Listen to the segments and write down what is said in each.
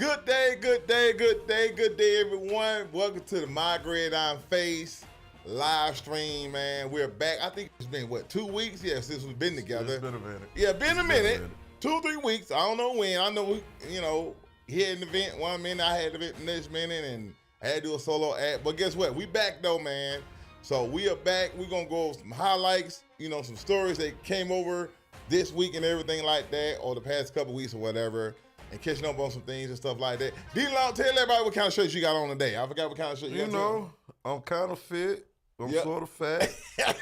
Good day, good day, good day, good day, everyone. Welcome to the MyGridironFace live stream, man. We're back. I think it's been, 2 weeks? Yeah, since we've been together. It's been a minute. Yeah, been a minute. 2 or 3 weeks. I don't know when. I know, he had an event 1 minute, I had an event the next minute, and I had to do a solo act. But guess what? We back, though, man. So we are back. We're going to go over some highlights, some stories that came over this week and everything like that, or the past couple weeks or whatever, and catching up on some things and stuff like that. D-Long, tell everybody what kind of shirt you got on today. I forgot what kind of shirt you got. I'm kind of fit. I'm sort of fat. I'm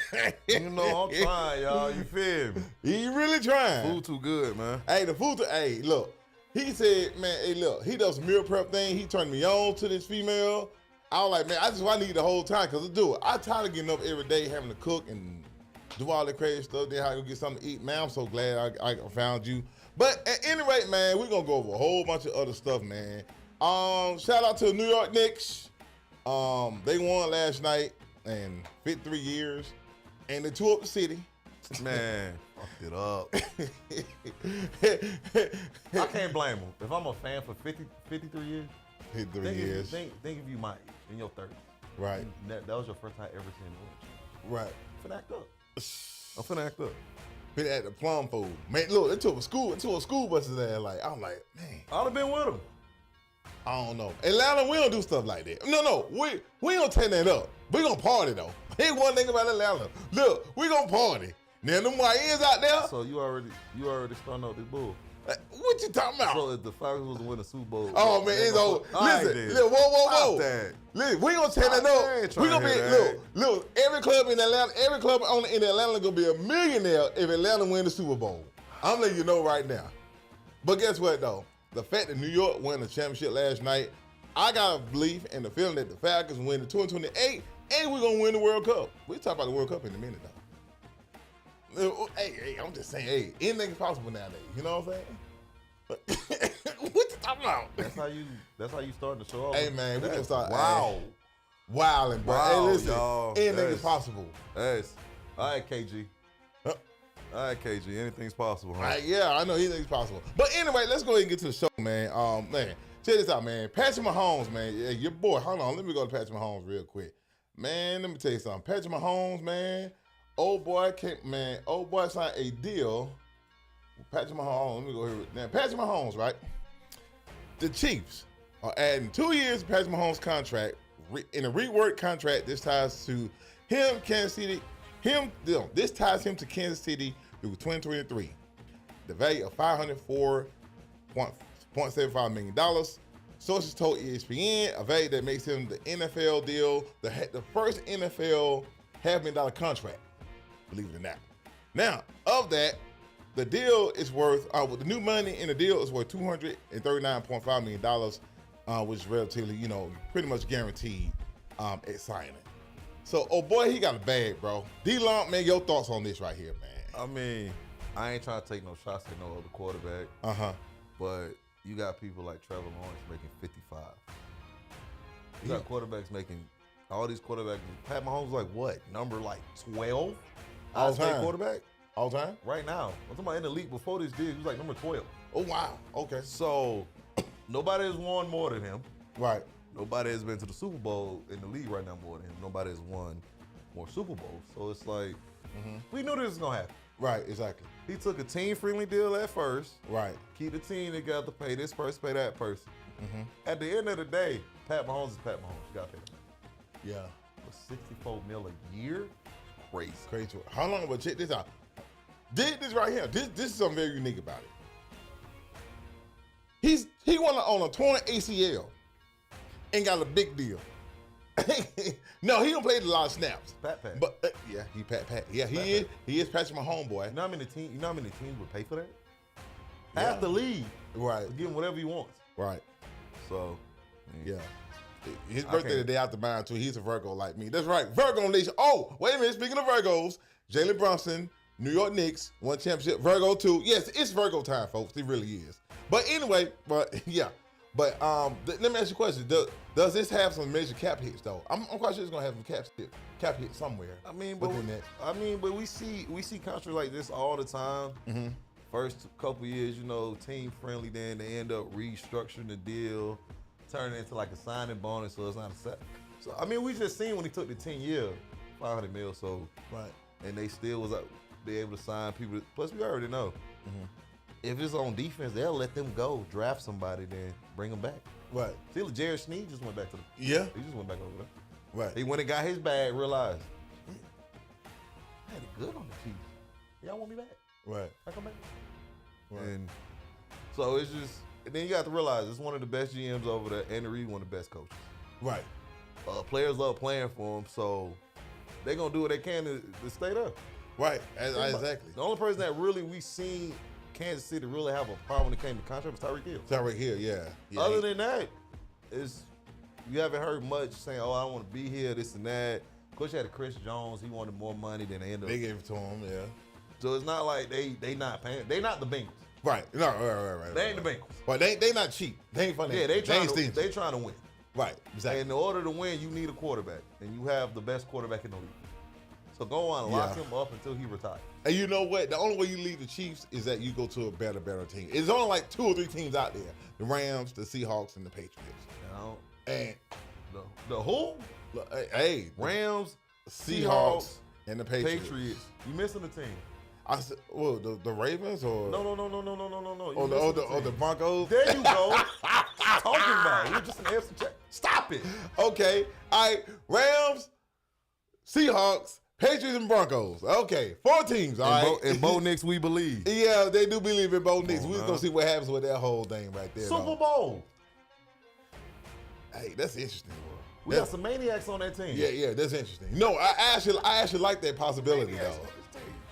trying, y'all. You feel me? He really trying. Food too good, man. Hey, look. He said, man, hey, look, he does some meal prep thing. He turned me on to this female. I was like, man, I need the whole time, because I do it. I'm tired of getting up every day, having to cook and do all the crazy stuff. Then how to get something to eat. Man, I'm so glad I found you. But at any rate, man, we're going to go over a whole bunch of other stuff, man. Shout out to the New York Knicks. They won last night and 53 years. And they tore up the city. Man, fucked it up. I can't blame them. If I'm a fan for 53 years, 53 years. Think if you might, in your 30s. Right. That was your first time ever seeing the Knicks. Right. I'm finna act up. Been at the plum food. Man, look, they took a school bus to there. Like, I'm like, man. I'd have been with them. I don't know. Atlanta, we don't do stuff like that. No, we don't tear that up. We gonna party though. Ain't one thing about Atlanta. Look, we gonna party. Now them YNs out there. So you already starting out this bull. What you talking about? So if the Falcons was to win the Super Bowl. Oh man, it's over. Listen, whoa. Listen, we gonna tear that up. We gonna be look. Every club in Atlanta, in Atlanta gonna be a millionaire if Atlanta win the Super Bowl. I'm letting you know right now. But guess what though? The fact that New York won the championship last night, I got a belief and the feeling that the Falcons win the 2028 and we're gonna win the World Cup. We'll talk about the World Cup in a minute though. Hey, I'm just saying, anything is possible nowadays. You know what I'm saying? What you talking about? That's how you starting the show off. Hey man, we can start. Wow. Wilding, bro. Hey, listen, y'all. anything is possible. Yes. All right, KG. All right, KG. Anything's possible, huh? Yeah, I know anything's possible. But anyway, let's go ahead and get to the show, man. Man, check this out, man. Patrick Mahomes, man. Yeah, your boy. Hold on, let me go to Patrick Mahomes real quick. Man, let me tell you something. Patrick Mahomes, man. Old boy signed a deal with Patrick Mahomes. Let me go here. Now, Patrick Mahomes, right? The Chiefs are adding 2 years to Patrick Mahomes' contract. In a reworked contract, this ties to him, Kansas City. This ties him to Kansas City through 2023. The value of $504.75 million. Sources told ESPN, a value that makes him the NFL deal, the first NFL $500,000 contract. Believe it or not. Now, of that, the deal is worth, with the new money in the deal is worth $239.5 million, which is relatively, pretty much guaranteed at signing. So, oh boy, he got a bag, bro. D-Long, man, your thoughts on this right here, man. I mean, I ain't trying to take no shots at no other quarterback. But you got people like Trevor Lawrence making 55. You got quarterbacks making, all these quarterbacks, Pat Mahomes like what? Number like 12? All time. Quarterback? All time? Right now. I'm talking about in the league before this deal, he was like number 12. Oh, wow. Okay. So, nobody has won more than him. Right. Nobody has been to the Super Bowl in the league right now more than him. Nobody has won more Super Bowls. So it's like, we knew this was going to happen. Right, exactly. He took a team-friendly deal at first. Right. Keep the team together, pay this person, pay that person. At the end of the day, Pat Mahomes is Pat Mahomes. You got to pay him. Yeah. For $64 million a year? Crazy. Crazy. How long? But check this out. This right here. This is something very unique about it. He won on a torn ACL and got a big deal. No, he don't play a lot of snaps. Pat. But yeah, he Pat. Yeah, he is Patrick Mahomes, boy. You know how many teams would pay for that? Half the league. Right. Give him whatever he wants. Right. So, yeah. His birthday the day after mine too. He's a Virgo like me. That's right. Virgo Nation. Oh, wait a minute. Speaking of Virgos, Jalen Brunson, New York Knicks, won championship. Virgo too. Yes, it's Virgo time, folks. It really is. But anyway, yeah. But let me ask you a question. Does this have some major cap hits though? I'm quite sure it's gonna have some cap hit somewhere. But we see contracts like this all the time. First couple years, you know, team friendly. Then they end up restructuring the deal, turning it into like a signing bonus, so it's not a set. So I mean, we just seen when he took the 10-year, $500 million. So Right. and they still was be able to sign people. Plus, we already know if it's on defense, they'll let them go, draft somebody, then bring them back. Right. See, Jared Sneed just went back to the. Yeah. He just went back over there. Right. He went and got his bag, realized, I had it good on the Chiefs. Y'all want me back? Right. I come back. Right. And so it's just, and then you got to realize it's one of the best GMs over there, and Reed, one of the best coaches. Right. Players love playing for him, so they're going to do what they can to stay there. Right. Exactly. The only person that really we seen Kansas City really have a problem when it came to contract was Tyreek Hill. Tyreek Hill, yeah. Other than that, you haven't heard much saying, oh, I don't want to be here, this and that. Of course, you had Chris Jones. He wanted more money than they ended up. They gave it to him, yeah. So it's not like they not paying. They not the Bengals. Right. No, right. They ain't the Bengals. But they not cheap. They ain't funny. Yeah, they trying stingy. to win. Right. Exactly. And in order to win, you need a quarterback, and you have the best quarterback in the league. So go on, lock him up until he retires. And you know what? The only way you lead the Chiefs is that you go to a better team. It's only like 2 or 3 teams out there: the Rams, the Seahawks, and the Patriots. And the who? Hey, Rams, Seahawks, and the Patriots. You missing the team? I said, well, the Ravens or No. or the Broncos. There you go. Talking about we're just an AFC check. Stop it. Okay, all right. Rams, Seahawks, Patriots, and Broncos. Okay, 4 teams. All right. In Bo Nix, we believe. Yeah, they do believe in Bo Nix. We're gonna see what happens with that whole thing right there. Super Bowl. Hey, that's interesting. We got some maniacs on that team. Yeah, that's interesting. No, I actually like that possibility though.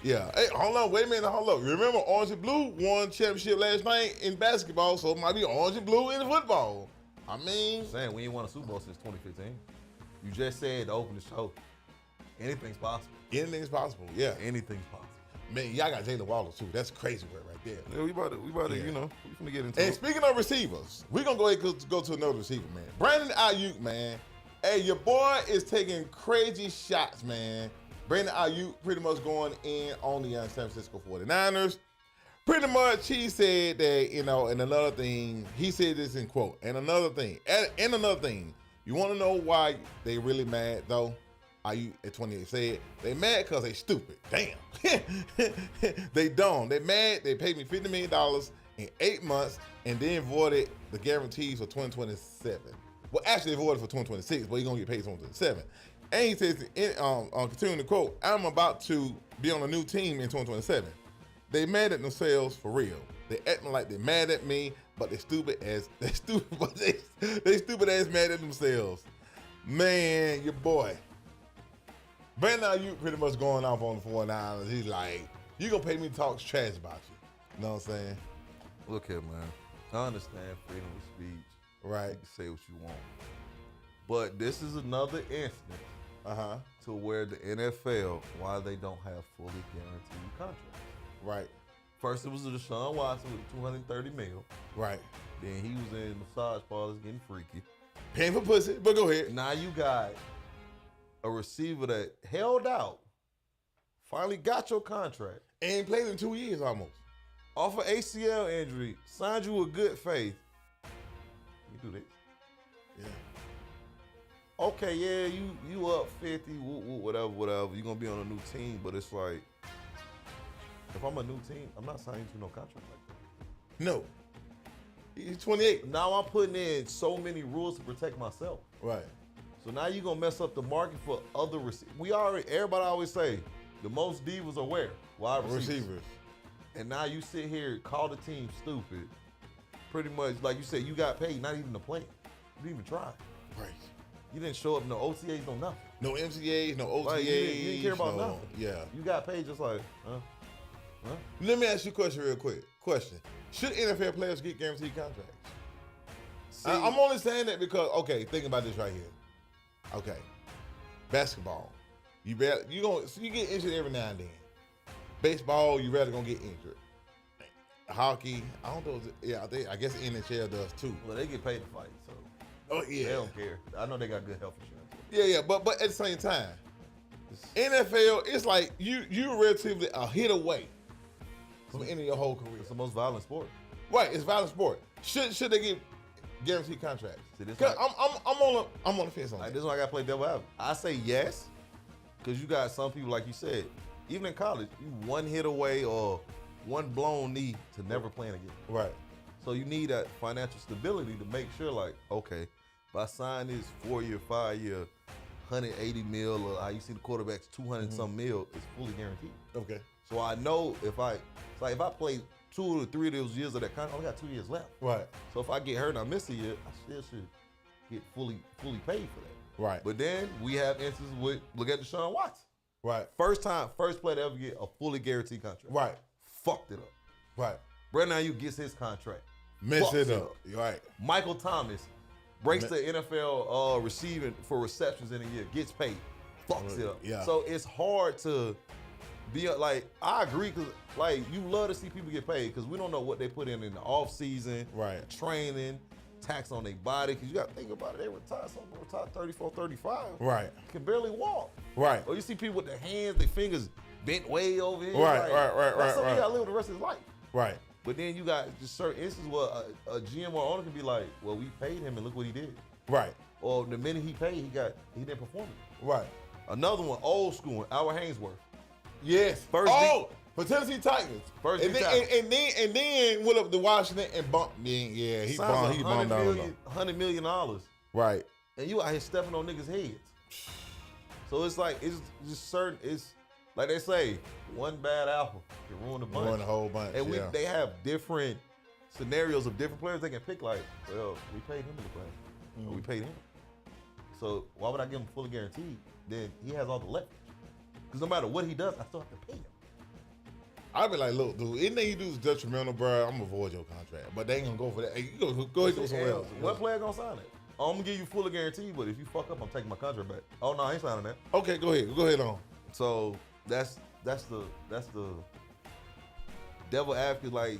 Yeah. Hey, hold on, wait a minute, hold on. Remember, Orange and Blue won championship last night in basketball, so it might be Orange and Blue in football. I mean, saying we ain't won a Super Bowl since 2015. You just said to open the show, anything's possible. Anything's possible. Yeah, anything's possible. Man, y'all got Jalen Waddle too. That's crazy work right there. Yeah, we about to, you know, we finna get into And it. speaking of receivers, we're gonna go ahead and go to another receiver, man. Brandon Ayuk, man. Hey, your boy is taking crazy shots, man. Brandon Ayuk pretty much going in on the San Francisco 49ers. Pretty much, he said that, you know, and another thing, he said this in quote, and another thing, you want to know why they really mad, though? Ayuk at 28 said, they mad because they stupid. Damn. They dumb. They mad. They paid me $50 million in 8 months and then voided the guarantees for 2027. Well, actually, they voided for 2026, but he's going to get paid 2027. And he says, continuing to quote, I'm about to be on a new team in 2027. They mad at themselves for real. They acting like they mad at me, but they stupid ass mad at themselves. Man, your boy. Brandon Ayuk pretty much going off on the 49ers. He's like, you gonna pay me to talk trash about you. You know what I'm saying? Look here, man. I understand freedom of speech. Right. You can say what you want. But this is another instance to where the NFL, why they don't have fully guaranteed contracts. Right. First, it was Deshaun Watson with $230 million. Right. Then he was in massage parlors getting freaky. Paying for pussy, but go ahead. Now you got a receiver that held out, finally got your contract. And played in 2 years almost. Off an ACL injury, signed you with good faith. You do this. Yeah. Okay, yeah, you up 50, whatever. You're going to be on a new team, but it's like, if I'm a new team, I'm not signing to no contract like that. No. He's 28. Now I'm putting in so many rules to protect myself. Right. So now you're going to mess up the market for other receivers. Everybody always say, the most divas are where? Wide receivers. And now you sit here, call the team stupid. Pretty much, like you said, you got paid, not even to play. You didn't even try. Right. You didn't show up, no OTAs, no nothing. No MCAs, no OTAs. Like, you didn't care about nothing. Yeah. You got paid just like, Let me ask you a question real quick. Should NFL players get guaranteed contracts? See, I'm only saying that because, okay, think about this right here. Okay. Basketball. You get injured every now and then. Baseball, you rather gonna get injured. Hockey, I don't know. Yeah, I guess NHL does too. Well, they get paid to fight, so yeah, they don't care. I know they got good health insurance. Yeah, but at the same time, NFL, it's like you're relatively a hit away from ending your whole career. It's the most violent sport. Right, it's violent sport. Should they get guaranteed contracts? Because I'm on the fence on like, that. this is why I got to play devil advocate. I say yes, because you got some people, like you said, even in college, you one hit away or one blown knee to never playing again. Right. So you need that financial stability to make sure, like, okay, if I sign this 4-year, 5-year, 180 mil, or how you see the quarterbacks 200 some mil, it's fully guaranteed. Okay. So I know if I play 2 or 3 of those years of that contract, I only got 2 years left. Right. So if I get hurt and I miss a year, I still should get fully paid for that. Right. But then we have instances with, look at Deshaun Watson. Right. First player to ever get a fully guaranteed contract. Right. Fucked it up. Right. Brandon Ayuk gets his contract. Mess it up. Right. Michael Thomas breaks the NFL receiving for receptions in a year, gets paid, fucks it up. Yeah. So it's hard to be like, I agree, because like you love to see people get paid because we don't know what they put in the off season, right? Training, tax on their body, because you got to think about it. They retire, some people retire 34, 35, right? Can barely walk, right? Or you see people with their hands, their fingers bent way over here, right? Like, right. So he got to live the rest of his life, right? But then you got just certain instances where a GM or owner can be like, well, we paid him and look what he did. Right. Or the minute he paid, he didn't perform it. Right. Another one, old school one, Albert Hainsworth. Yes. For Tennessee Titans. And then went up to Washington and bumped. Yeah, he bombed down. $100 million. Right. And you out here stepping on niggas' heads. So it's like, it's just certain, it's like they say, one bad apple can ruin the bunch. Ruin the whole bunch. And they have different scenarios of different players they can pick. Like, well, we paid him to play. Or we paid him. So why would I give him fully guaranteed? Then he has all the leverage. Because no matter what he does, I still have to pay him. I'd be like, look, dude, anything you do is detrimental, bro. I'm gonna avoid your contract. But they ain't gonna go for that. Hey, you go ahead and go somewhere else. What player gonna sign it? I'm gonna give you fully guaranteed, but if you fuck up, I'm taking my contract back. Oh no, I ain't signing that. Okay, go ahead. Go ahead on. So that's the devil advocate. Like,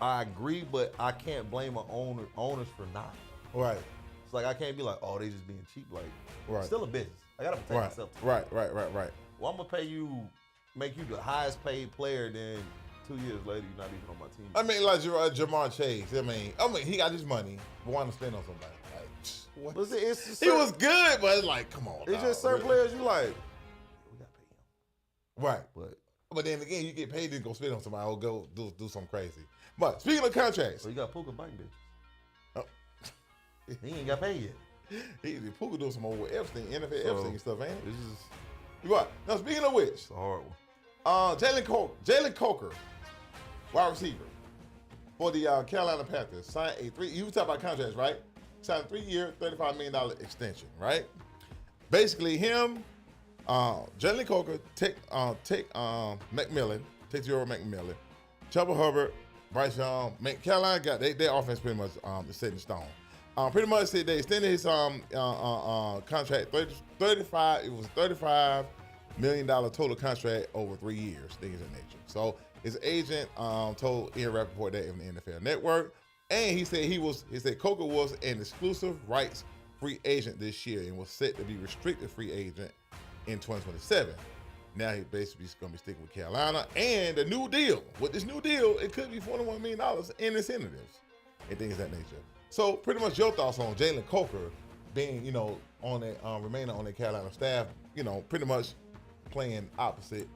I agree, but I can't blame owners for not. Right. It's like I can't be like, oh, they just being cheap. Like, right. It's still a business. I gotta protect myself. Right. Well, I'm gonna make you the highest paid player, then 2 years later you're not even on my team. I mean, like Jamar Chase. I mean, he got his money, but why not spend on somebody? Like, what? But he was good, but it's like, come on. It's just certain players you like, we gotta pay him. Right. But then again, you get paid to go spend on somebody or go do something crazy. But speaking of contracts. So you got Puka biting bitches. Oh. He ain't got paid yet. Puka doing some old Epstein, NFL Epstein stuff, ain't it? This is right. Now speaking of which, it's a hard one. Jalen Coker, wide receiver for the Carolina Panthers, signed a 3. You talk about contracts, right? Signed a 3-year, $35 million extension, right? Basically, him, Jalen Coker, take McMillan, takes over McMillan, Chuba Hubbard, Bryce Young. Carolina got their offense pretty much is set in stone. Pretty much said they extended his contract 35. It was $35 million total contract over 3 years, things of that nature. So his agent told Ian Rappaport that in the NFL Network, and he said Coker was an exclusive rights free agent this year and was set to be restricted free agent in 2027. Now he basically is going to be sticking with Carolina, and the new deal. With this new deal, it could be $41 million in incentives and things of that nature. So pretty much your thoughts on Jalen Coker being, on that remaining on the Carolina staff, pretty much playing opposite,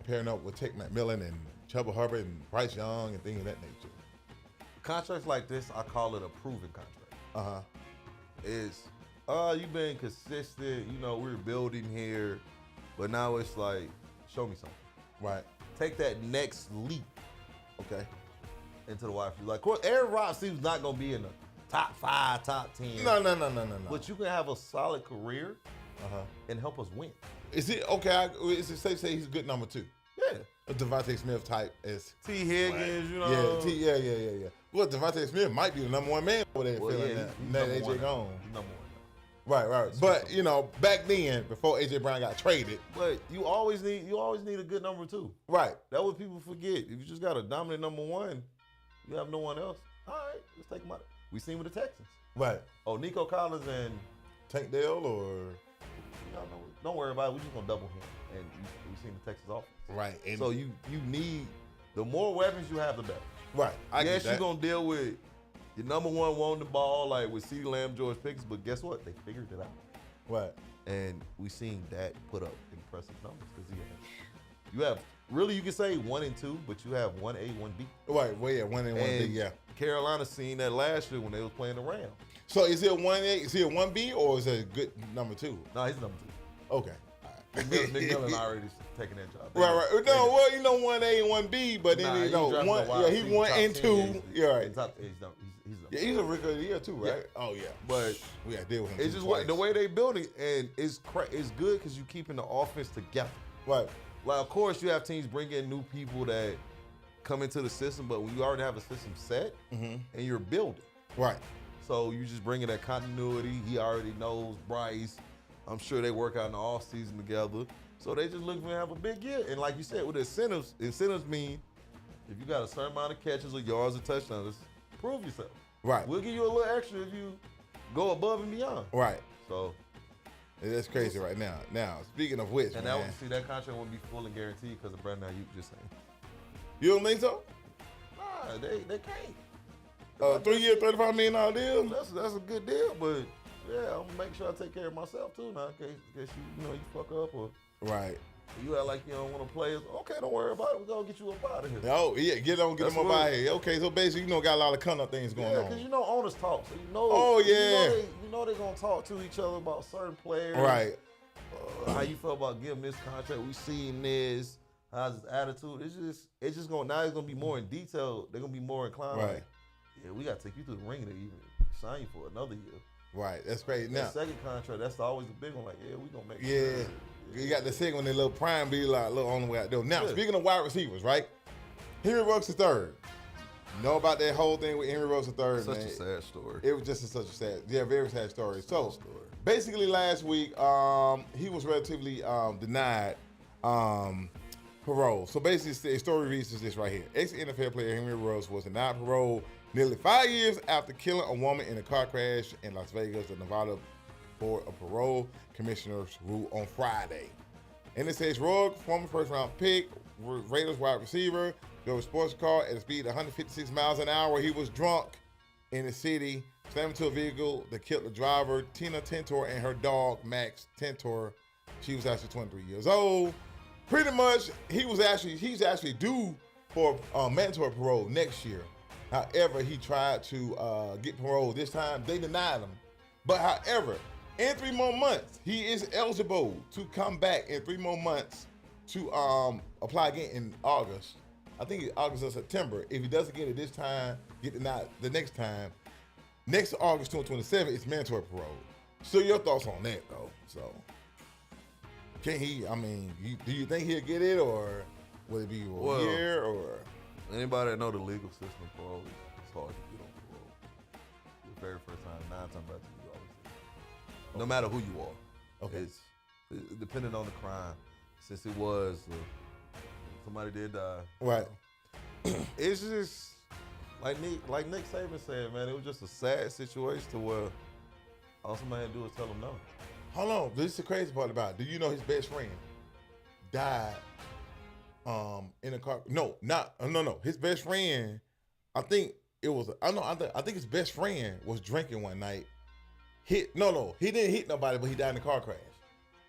pairing up with Tech McMillan and Chuba Hubbard and Bryce Young and things of that nature. Contracts like this, I call it a proven contract. It's you've been consistent, we're building here, but now it's like, show me something. Right. Take that next leap. Okay. Into the wide receiver. Like, of course, Aaron Rodgers not gonna be in the top 5, top 10. No. But you can have a solid career and help us win. Is it okay? Is it safe to say he's a good number 2? Yeah. A Devontae Smith type is T. Higgins, Yeah. Well, Devontae Smith might be the number 1 man over there feeling that AJ gone. He's number 1. Right. But back then, before AJ Brown got traded. But you always need a good number 2. Right. That's what people forget. If you just got a dominant number 1, you have no one else. All right, let's take him out. We seen with the Texans. Right. Oh, Nico Collins and Tank Dell or don't worry about it. We're just gonna double him, and we seen the Texas offense. Right. And so you need The more weapons you have, the better. Right. Yes, you're going to deal with your number one wanting the ball, like with CeeDee Lamb, George Pickens, but guess what? They figured it out. Right. And we seen Dak put up impressive numbers because you have, really you can say 1 and 2, but you have 1A, 1B. Right. Well, yeah, 1 and 1B, yeah. Carolina seen that last year when they was playing the Rams. So is it 1A, is it a 1B, or is it a good number 2? No, he's number 2. Okay. Nick Dillon already taking that job. Right. No, well, 1A and 1B, but then he 1 and 2. Yeah, right. He's a rookie of the year too, right? Yeah. Oh yeah. But we got to deal with him. It's just the way they build it, and it's good because you keeping the offense together. Right. Like, of course, you have teams bring in new people that come into the system, but when you already have a system set and you're building. Right. So you just bring in that continuity. He already knows Bryce. I'm sure they work out in the offseason together. So they just looking to have a big year. And like you said, with incentives mean if you got a certain amount of catches or yards or touchdowns, prove yourself. Right. We'll give you a little extra if you go above and beyond. Right. So that's crazy right now. Now, speaking of which, and man. that contract won't be full and guaranteed because of Brandon Ayuk just saying. You don't think so? Nah, they can't. 3 year, $35 million deal? That's a good deal, but yeah, I'm gonna make sure I take care of myself too now, in case you fuck up or right. You act like you don't want to play. Okay, don't worry about it. We're gonna get you up out of here. Oh yeah, get them up out of here. Okay, so basically, got a lot of kind of things going on. Yeah, because owners talk, so Oh yeah. They're gonna talk to each other about certain players. Right. How you feel about giving this contract? We seen this. How's his attitude? It's just gonna now. It's gonna be more in detail. They're gonna be more inclined. Right. Like, yeah, we gotta take you to the ring to even sign you for another year. Right. That's crazy. Now, second contract, that's always the big one. Like, yeah, we gonna make. Yeah. You got the second one, the little prime be like a little on the way out there. Now, speaking of wide receivers, right? Henry Ruggs III. Know about that whole thing with Henry Ruggs III, man. Such a sad story. It was just such a sad, very sad story. So, basically last week, he was relatively denied parole. So basically, the story reads is this right here. Ex-NFL player Henry Ruggs was denied parole nearly 5 years after killing a woman in a car crash in Las Vegas. The Nevada Board of Parole Commissioners ruled on Friday. And it says Ruggs, former first-round pick, Raiders wide receiver, drove a sports car at a speed of 156 miles an hour. He was drunk in the city, slammed into a vehicle that killed the driver, Tina Tentor, and her dog, Max Tentor. She was actually 23 years old. Pretty much, he's actually due for mandatory parole next year. However, he tried to get parole this time. They denied him. But however, in 3 more months, he is eligible to come back in 3 more months to apply again in August. I think it's August or September. If he doesn't get it this time, get denied the next time. Next August 2027, it's mandatory parole. So your thoughts on that, though? So can he? I mean, do you think he'll get it, or will it be a year? Or anybody that know the legal system of parole, it's hard to get on parole. The very first time, 9 times out of 10, you always get it. No matter who you are. Okay. It's depending on the crime. Since it was somebody did die. Right. It's just like Nick Saban said, man. It was just a sad situation to where all somebody had to do was tell him no. Hold on. This is the crazy part about it. Do you know his best friend died in a car? No. His best friend, I think his best friend was drinking one night. He didn't hit nobody, but he died in a car crash.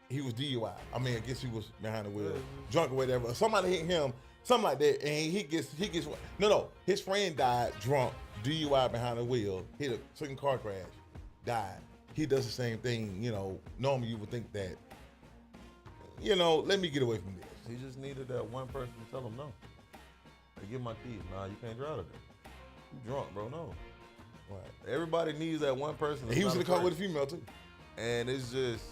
He was DUI. I mean, I guess he was behind the wheel, drunk or whatever. Somebody hit him, something like that, and he gets. His friend died drunk, DUI behind the wheel, hit a second car crash, died. He does the same thing. Normally you would think that. Let me get away from this. He just needed that one person to tell him no. Hey, give my keys. Nah, you can't drive today. You drunk, bro? No. Right. Everybody needs that one person. And he was in the car with a female too. And it's just.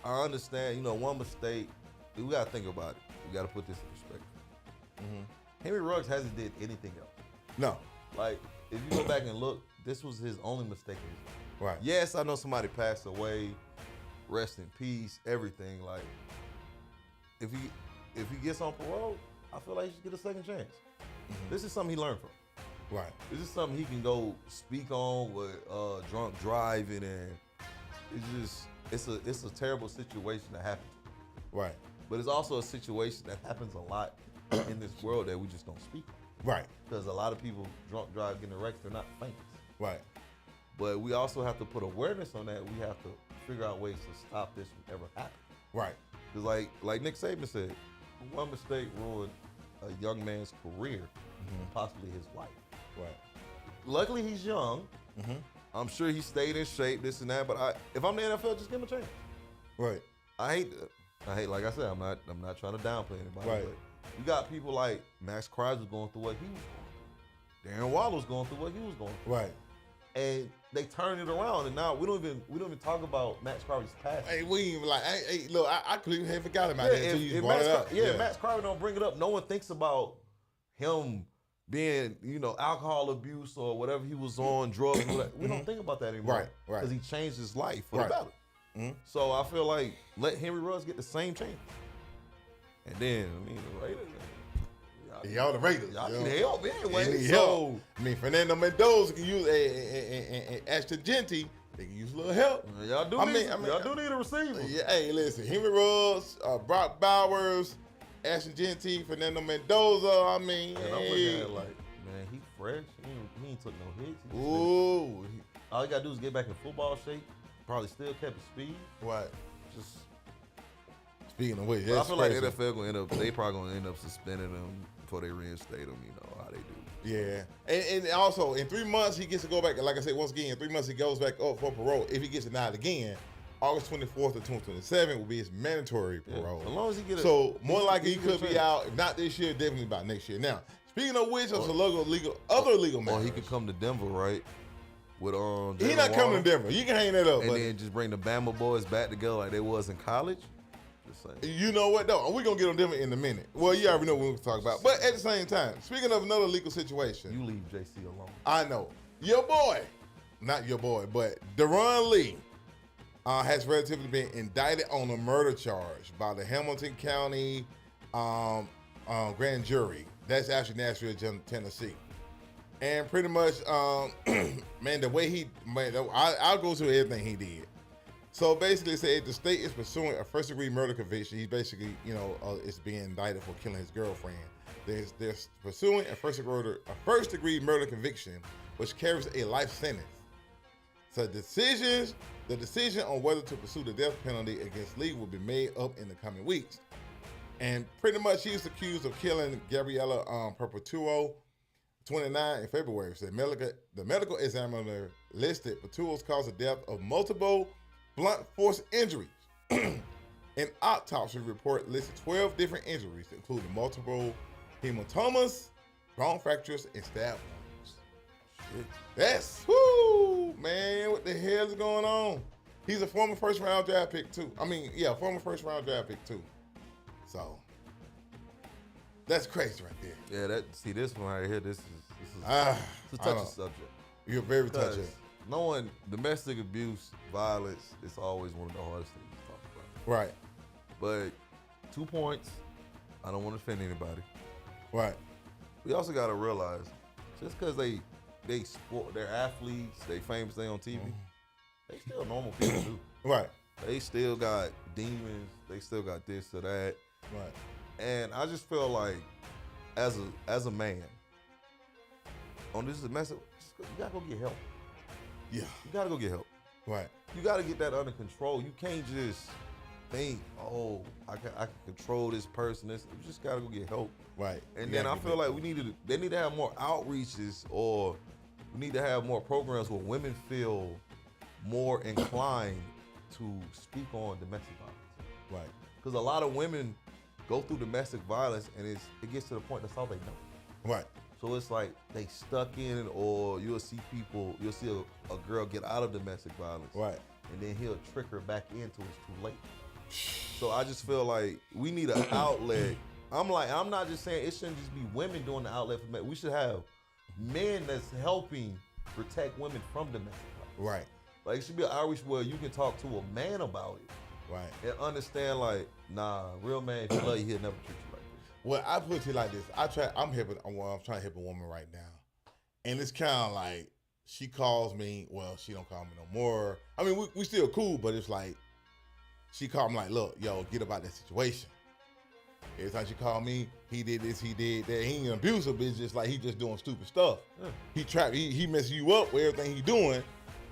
I understand, one mistake, we got to think about it. We got to put this in perspective. Mm-hmm. Henry Ruggs hasn't did anything else. No. Like, if you go back and look, this was his only mistake in his life. Right. Yes, I know somebody passed away, rest in peace, everything. Like, if he gets on parole, I feel like he should get a second chance. Mm-hmm. This is something he learned from. Right. This is something he can go speak on with drunk driving, and it's a terrible situation that happens. Right. But it's also a situation that happens a lot in this world that we just don't speak on. Right. Because a lot of people drunk drive getting wrecked, they're not famous. Right. But we also have to put awareness on that. We have to figure out ways to stop this from ever happening. Right. Because like Nick Saban said, one mistake ruined a young man's career, and possibly his life. Right. Luckily, he's young. I'm sure he stayed in shape, this and that. But if I'm the NFL, just give him a chance. Right. I hate. Like I said, I'm not trying to downplay anybody. Right. But you got people like Max Crosby was going through what he was going through. Darren Waller was going through what he was going through. Right. And they turned it around, and now we don't even talk about Max Crosby's past. Hey, we ain't even like, hey, look, I couldn't even forgot about that until you brought it up. Max Crosby don't bring it up. No one thinks about him being, alcohol abuse or whatever he was on, drugs. We don't think about that anymore. Right. Because he changed his life for the better. So I feel like let Henry Ruggs get the same chance. And then, the Raiders. Y'all the Raiders. Y'all need help anyway. Need help. Fernando Mendoza can use and Ashton Genty. They can use a little help. Y'all do need a receiver. Yeah, hey, listen, Henry Ruggs, Brock Bowers, Ashton Genty, Fernando Mendoza. I'm looking at it like, man, he fresh. He ain't took no hits. Ooh. All he got to do is get back in football shape. Probably still kept his speed. Right. Just speaking of which, I feel like the NFL they probably gonna end up suspending him before they reinstate him. How they do. Yeah, and also in 3 months he gets to go back. Like I said, once again, in 3 months he goes back up for parole. If he gets denied again, August 24th of 2027 will be his mandatory parole. As long as he gets more likely he could be out. If not this year, definitely by next year. Now, speaking of which, there's other legal matters. Or he could come to Denver, right? With he not coming to Denver. You can hang that up, and then just bring the Bama boys back together like they was in college. Just saying. You know what though? We're gonna get on Denver in a minute. Well, you already know what we're gonna talk about. But at the same time, speaking of another legal situation, you leave JC alone. I know your boy, not your boy, but Deron Lee has relatively been indicted on a murder charge by the Hamilton County grand jury. That's actually Nashville, Tennessee. And pretty much, man, the way I'll go through everything he did. So basically, it said the state is pursuing a first-degree murder conviction. He basically, is being indicted for killing his girlfriend. They're pursuing a first-degree murder conviction, which carries a life sentence. So the decision on whether to pursue the death penalty against Lee will be made up in the coming weeks. And pretty much, he was accused of killing Gabriella Perpetuo, 29 in February. So the medical examiner listed Perpetuo's cause of death of multiple blunt force injuries. An autopsy report listed 12 different injuries, including multiple hematomas, bone fractures, and stab wounds. Shit. That's, man, what the hell is going on? He's a former first-round draft pick, too. Former first-round draft pick, too. So, that's crazy right there. Yeah, this one right here, this is it's a touchy subject. You're very touchy. Knowing domestic abuse, violence, it's always one of the hardest things to talk about. Right. But 2 points, I don't want to offend anybody. Right. We also got to realize, just because they're athletes, they famous, they on TV, they still normal people too. Right. They still got demons. They still got this or that. Right. And I just feel like, as a man, on this message, you gotta go get help. Yeah. You gotta go get help. Right. You gotta get that under control. You can't just think, I can control this person. You just gotta go get help. Right. And then I feel like they need to have more outreaches, or we need to have more programs where women feel more inclined to speak on domestic violence. Right. Because a lot of women go through domestic violence and it gets to the point that's all they know. Right. So it's like they stuck in it, or you'll see a girl get out of domestic violence. Right. And then he'll trick her back into it's too late. So I just feel like we need an outlet. I'm not just saying it shouldn't just be women doing the outlet for men. We should have men that's helping protect women from domestic violence. Right. Like, it should be an outreach where you can talk to a man about it. Right. And understand, like, nah, real man, if he love you, he'll never treat you like this. Well, I put it like this. I'm trying to help a woman right now. And it's kind of like, she calls me, well, she don't call me no more. I mean, we still cool, but it's like, she called me like, look, yo, get about that situation. Every time she called me, he did this, he did that. He ain't abusive, it's just like he just doing stupid stuff. Yeah. He messes you up with everything he doing,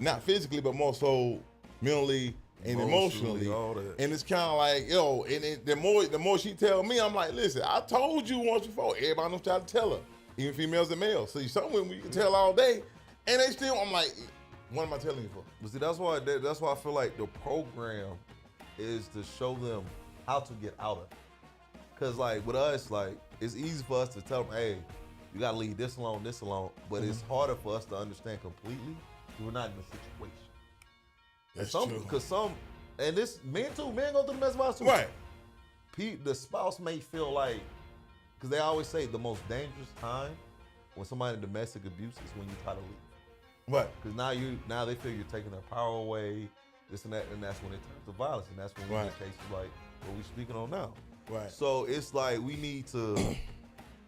not physically, but more so mentally and emotionally. All that. And it's kind of like, yo, and the more she tell me, I'm like, listen, I told you once before. Everybody knows how to tell her, even females and males. See, some women you can tell all day, and they still, I'm like, what am I telling you for? But see, that's why I feel like the program is to show them how to get out of it. Cause like with us, like it's easy for us to tell them, hey, you gotta leave this alone, but it's harder for us to understand completely. We're not in a situation. That's true. Because and this men go through the mess violence too. Right. The spouse may feel like, because they always say the most dangerous time when somebody in domestic abuse is when you try to leave. Right. Because now they feel you're taking their power away, this and that, and that's when it turns to violence, and that's when we get cases like what we're speaking on now. Right. So it's like we need to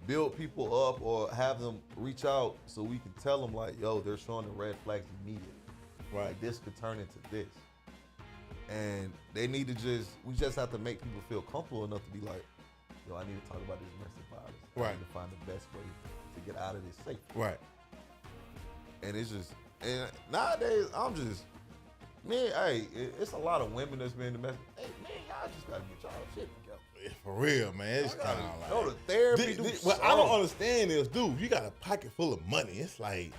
build people up or have them reach out so we can tell them like, yo, they're showing the red flags immediately. Right. Like this could turn into this. And they need to we just have to make people feel comfortable enough to be like, yo, I need to talk about this domestic violence. Right. I need to find the best way to get out of this safe. Right. And it's just, and nowadays, man, hey, it's a lot of women that's been domestic. Hey, man, y'all just gotta get y'all shit together. For real, man. It's kind of like go to therapy. What I don't understand is, dude, you got a pocket full of money. It's like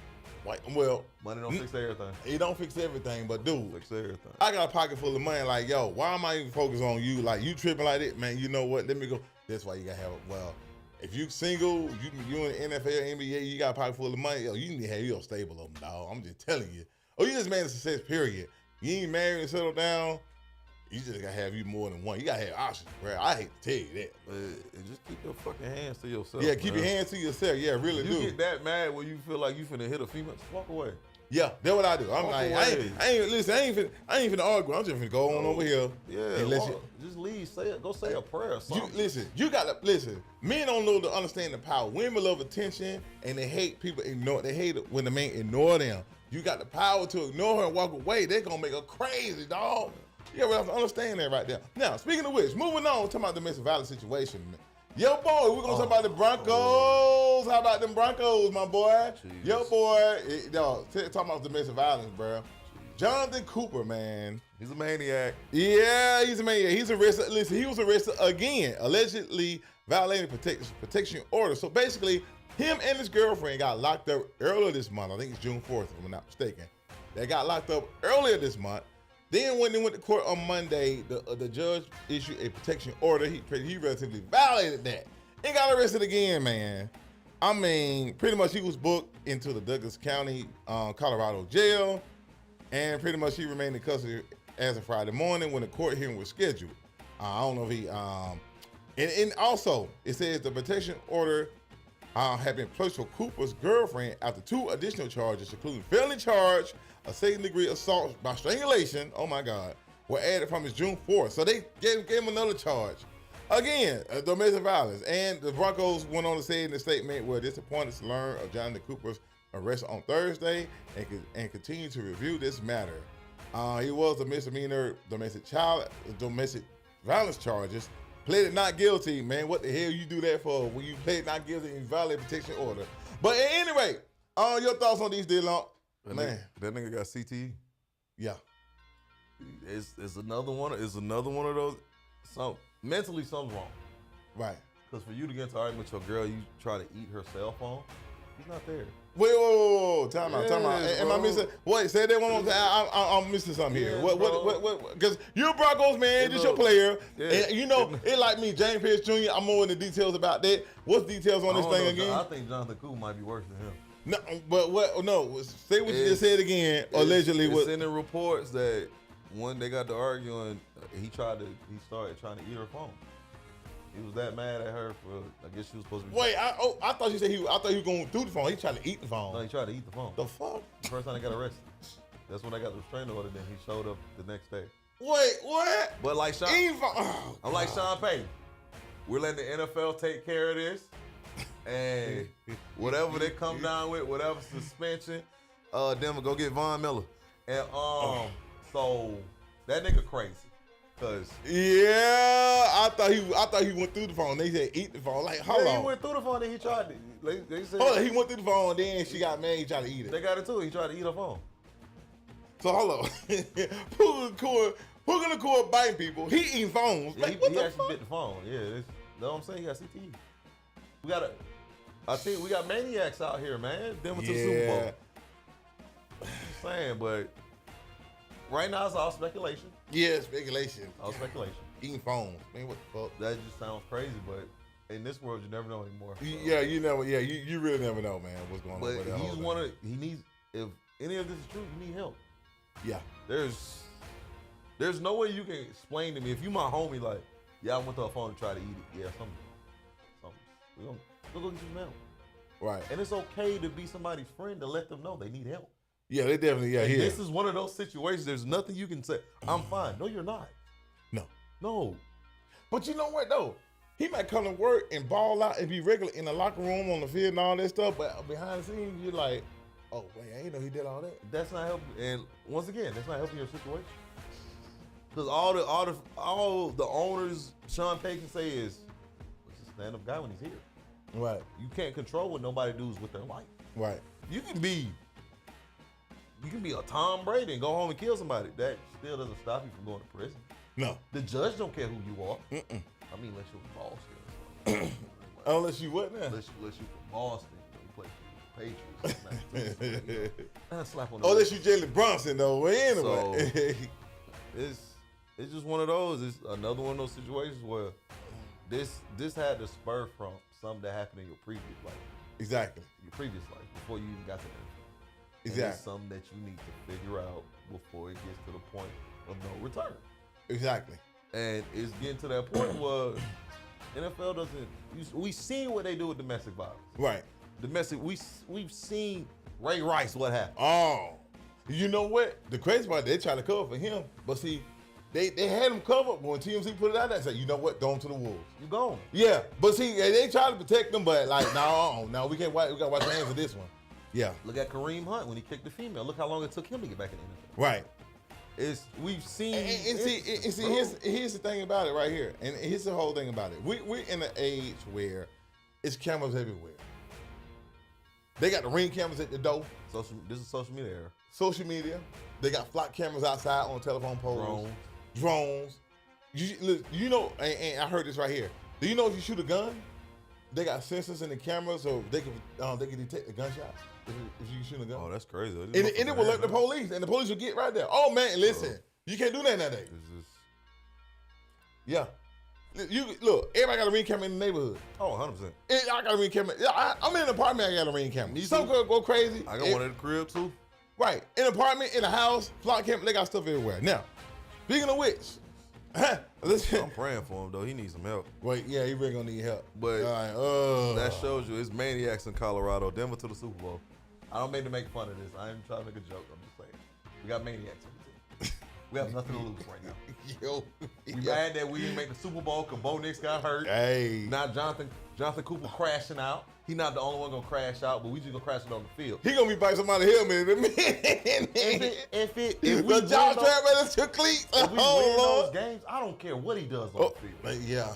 well, money don't fix everything. It don't fix everything, but dude, fix everything. I got a pocket full of money. Like, yo, why am I even focused on you? Like, you tripping like that, man? You know what? Let me go. That's why you gotta have. Well, if you single, you in the NFL, NBA, you got a pocket full of money. Yo, you need to have your stable of them, dog. I'm just telling you. Oh, you just made a success. Period. You ain't married and settled down. You just gotta have you more than one. You gotta have options, bro. I hate to tell you that. Just keep your fucking hands to yourself. Yeah, keep your hands to yourself. Yeah, really do. You get that mad when you feel like you finna hit a female, just walk away. Yeah, that's what I do. I'm like, I ain't finna argue. I'm just finna go on over here. Yeah, just leave. Go say a prayer or something. You gotta listen. Men don't know to understand the power. Women love attention and they hate people ignore. They hate it when the man ignore them. You got the power to ignore her and walk away. They gonna make her crazy, dog. Yeah, we have to understand that right there. Now, speaking of which, moving on, talking about the domestic violence situation. Yo, boy, we're gonna talk about the Broncos. How about them Broncos, my boy? Jeez. Yo, boy, talking about domestic violence, bro. Jonathan Cooper, man. He's a maniac. Yeah, he's a maniac. He's arrested. Listen, he was arrested again, allegedly violating protection order. So basically, him and his girlfriend got locked up earlier this month. I think it's June 4th, if I'm not mistaken. They got locked up earlier this month. Then when they went to court on Monday, the judge issued a protection order. He relatively violated that and got arrested again, man. I mean, pretty much he was booked into the Douglas County, Colorado jail, and pretty much he remained in custody as of Friday morning when the court hearing was scheduled. I don't know if he, and also it says the protection order had been placed for Cooper's girlfriend after 2 additional charges, including felony charge, a second-degree assault by strangulation, oh my God, were added from his June 4th. So they gave him another charge. Again, domestic violence. And the Broncos went on to say in the statement, we're disappointed to learn of Jonathan Cooper's arrest on Thursday and continue to review this matter. He was a misdemeanor domestic violence charges. Pleaded not guilty, man. What the hell you do that for when you plead not guilty and you violate protection order? But at any rate, your thoughts on these D-Long? Man, that nigga got CTE. Yeah, it's another one. It's another one of those. Mentally, something's wrong. Right. Because for you to get into argument with your girl, you try to eat her cell phone. He's not there. Wait, whoa. Time out. Am I missing? Wait, say that one more time. I'm missing something here. What? Because you're Broncos, man. Just your player. Yeah. And you know, it like me, James Pierce Jr., I'm more into details about that. What's details on this thing again? I think Jonathan Cooper might be worse than him. No, but what? No, say what you just said again. Allegedly, it's in the reports that when they got to arguing, he started trying to eat her phone. He was that mad at her for. I guess she was supposed to be. Wait, I thought you said I thought he was going through the phone. He tried to eat the phone. No, he tried to eat the phone. The fuck? The first time they got arrested. That's when I got the restraining order. Then he showed up the next day. Wait, what? But like Sean, I'm like Sean Payton. We're letting the NFL take care of this. And whatever they come down with, whatever suspension, them will go get Von Miller. And so that nigga crazy. Cause I thought he went through the phone. They said eat the phone. Like, hold on. He went through the phone and he tried to. They said, hold on, he went through the phone. Then she got mad. He tried to eat it. They got it too. He tried to eat her phone. So hold on. Who gonna call biting people? He eating phones. Yeah, Like, he actually bit the phone. Yeah, you know what I'm saying? He got CTE. I think we got maniacs out here, man. Them to the Super Bowl. I'm saying, but right now it's all speculation. Yeah, speculation. All speculation. Eating phones. Man, what the fuck? That just sounds crazy, but in this world, you never know anymore. So. Yeah, you never. Yeah, you really never know, man. What's going on? But with that he's whole one thing. of. He needs. If any of this is true, you need help. Yeah. There's no way you can explain to me if you my homie. Like, yeah, I went to her phone to try to eat it. Yeah, something. We'll go get you some help. Right. And it's okay to be somebody's friend to let them know they need help. Yeah, they definitely. Yeah, here. This is one of those situations. There's nothing you can say. I'm fine. No, you're not. No. But you know what though? He might come to work and ball out and be regular in the locker room, on the field, and all that stuff. But behind the scenes, you're like, oh wait, I ain't know he did all that. That's not helping. And once again, that's not helping your situation. Because all the owners, Sean Payton can say is, he's a stand-up guy when he's here. Right. You can't control what nobody does with their life. Right. You can be a Tom Brady and go home and kill somebody. That still doesn't stop you from going to prison. No. The judge don't care who you are. Mm-mm. I mean, unless you're Boston. Unless you what now? Unless you're from Boston. You play for the Patriots. Slap on the unless you Jalen Brunson though. Well, anyway. So, it's just one of those. It's another one of those situations where this had to spur from something that happened in your previous life. Exactly. Your previous life before you even got to that. Exactly. It's something that you need to figure out before it gets to the point of no return. Exactly. And it's getting to that point where NFL doesn't. We've seen what they do with domestic violence. Right. We've seen Ray Rice what happened. Oh, you know what? The crazy part, they try to cover for him, but see, they had him covered. But when TMZ put it out there, say, you know what? Throw him to the wolves. You gone. Yeah, but see, they try to protect them, but like, no, we can't. We got to watch the hands of this one. Yeah. Look at Kareem Hunt when he kicked the female. Look how long it took him to get back in the NFL. Right. We've seen. And see, here's the thing about it right here, and here's the whole thing about it. We're in an age where it's cameras everywhere. They got the Ring cameras at the door. This is social media era. Social media. They got flock cameras outside on telephone poles. Drones. You know, and I heard this right here. Do you know if you shoot a gun, they got sensors in the camera so they can detect the gunshot if you shoot a gun. Oh, that's crazy. And it will alert the police, and the police will get right there. Oh man, listen, you can't do that nowadays. Yeah. You look, everybody got a Ring camera in the neighborhood. Oh, 100%. I got a Ring camera. I'm in an apartment, I got a Ring camera. Some girl go crazy. I got one at the crib too. Right. In an apartment, in a house, flock camera, they got stuff everywhere. Now, speaking of which, listen. I'm praying for him though. He needs some help. Wait, yeah, he really gonna need help. But that shows you it's maniacs in Colorado. Denver to the Super Bowl. I don't mean to make fun of this. I ain't trying to make a joke. I'm just saying. We got maniacs on the team. We have nothing to lose right now. We mad that we didn't make the Super Bowl because Bo Nix got hurt. Hey. Now Jonathan Cooper crashing out. He not the only one gonna crash out, but we just gonna crash it on the field. He gonna be biting somebody's helmet in a minute. If we the jaw strap at your cleats. If we win those games, I don't care what he does on the field. Yeah.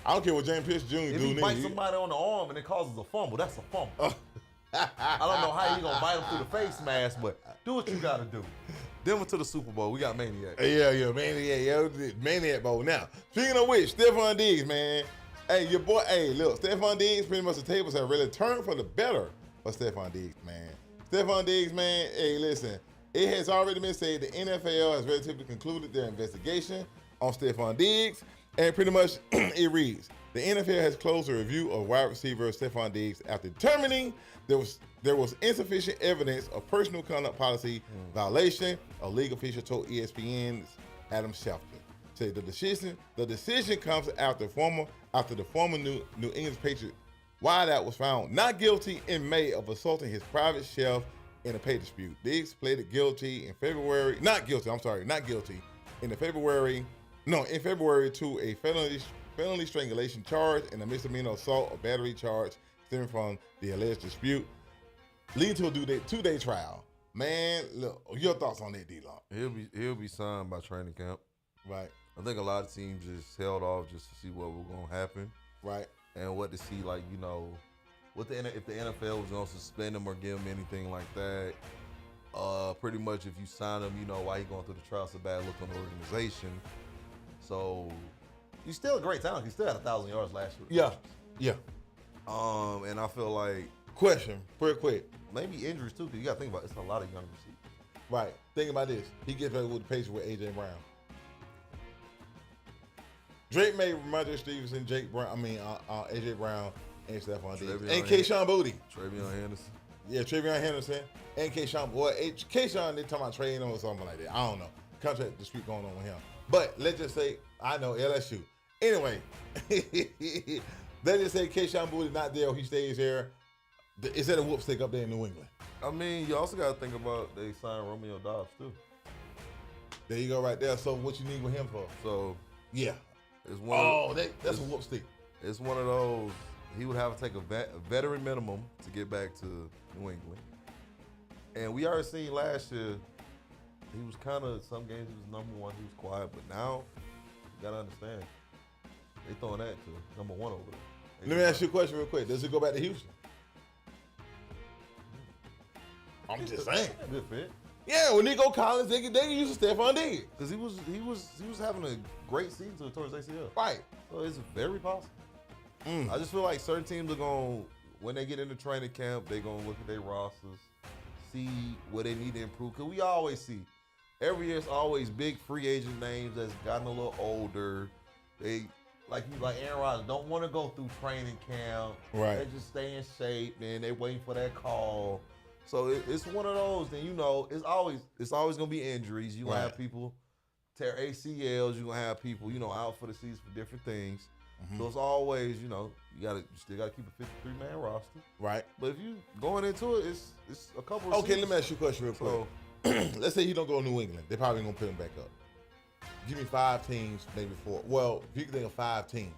I don't care what James Pierce Jr. do. If he bites somebody on the arm and it causes a fumble, that's a fumble. I don't know how you gonna bite him through the face mask, but do what you gotta do. Denver to the Super Bowl. We got maniac. Yeah, maniac. Yeah, maniac bowl. Now, speaking of which, Stephon Diggs, man. Hey, your boy. Hey, look, Stephon Diggs. Pretty much the tables have really turned for the better for Stephon Diggs, man. Stephon Diggs, man. Hey, listen. It has already been said the NFL has relatively concluded their investigation on Stephon Diggs, and pretty much it reads: the NFL has closed a review of wide receiver Stephon Diggs after determining there was insufficient evidence of personal conduct policy violation. A league official told ESPN's Adam Schefter. Said the decision comes after the former New England Patriot wideout was found not guilty in May of assaulting his private chef in a pay dispute. Diggs pleaded guilty in February. Not guilty in February to a felony strangulation charge and a misdemeanor assault or battery charge stemming from the alleged dispute, leading to a two-day trial. Man, look, your thoughts on that, D-Lock? He'll be signed by training camp. Right. I think a lot of teams just held off just to see what was going to happen. Right. And what to see, like, you know, if the NFL was going to suspend him or give him anything like that. Pretty much if you sign him, you know, why he going through the trial, it's a bad look on the organization. So he's still a great talent. He still had 1,000 yards last year. Yeah. Yeah. And I feel like Question, real quick. maybe injuries too, because you got to think about it, it's a lot of young receivers. Right. Think about this. He gets back with the Patriots with A.J. Brown. Drake made Ramondre Stevenson, A.J. Brown, and Stephon Diggs. And Kayshawn Booty. Travion Henderson. Yeah, Travion Henderson. And Kayshawn. Boy, Kayshawn, they talking about trading him or something like that. I don't know. Contract dispute going on with him. But let's just say, I know, LSU. Anyway, let's just say Kayshawn Booty not there or he stays here. Is that a whoop stick up there in New England? I mean, you also got to think about they signed Romeo Dobbs too. There you go right there. So what you need with him for? So yeah. It's one that's a whoop stick. It's one of those, he would have to take a veteran minimum to get back to New England. And we already seen last year, he was kind of, some games he was number one, he was quiet, but now, you got to understand, they throwing that to number one over there. Let me ask you a question real quick. Does it go back to Houston? I'm just saying. Good fit. Yeah, when Nico Collins, they can use Stephon Diggs. Because he was having a great season towards ACL. Right. So it's very possible. I just feel like certain teams are going, when they get into training camp, they're going to look at their rosters, see what they need to improve. Because we always see, every year it's always big free agent names that's gotten a little older. They, like Aaron Rodgers, don't want to go through training camp. Right. They just stay in shape, man. They waiting for that call. So it's one of those, then you know, it's always gonna be injuries. You're gonna have people tear ACLs, you're gonna have people, you know, out for the season for different things. So it's always, you know, you still gotta keep a 53-man roster. Right. But if you going into it, it's a couple of Okay, seasons. let me ask you a question real quick. Let's say he don't go to New England. They're probably gonna put him back up. Give me 5 teams, maybe 4. Well, if you can think of 5 teams,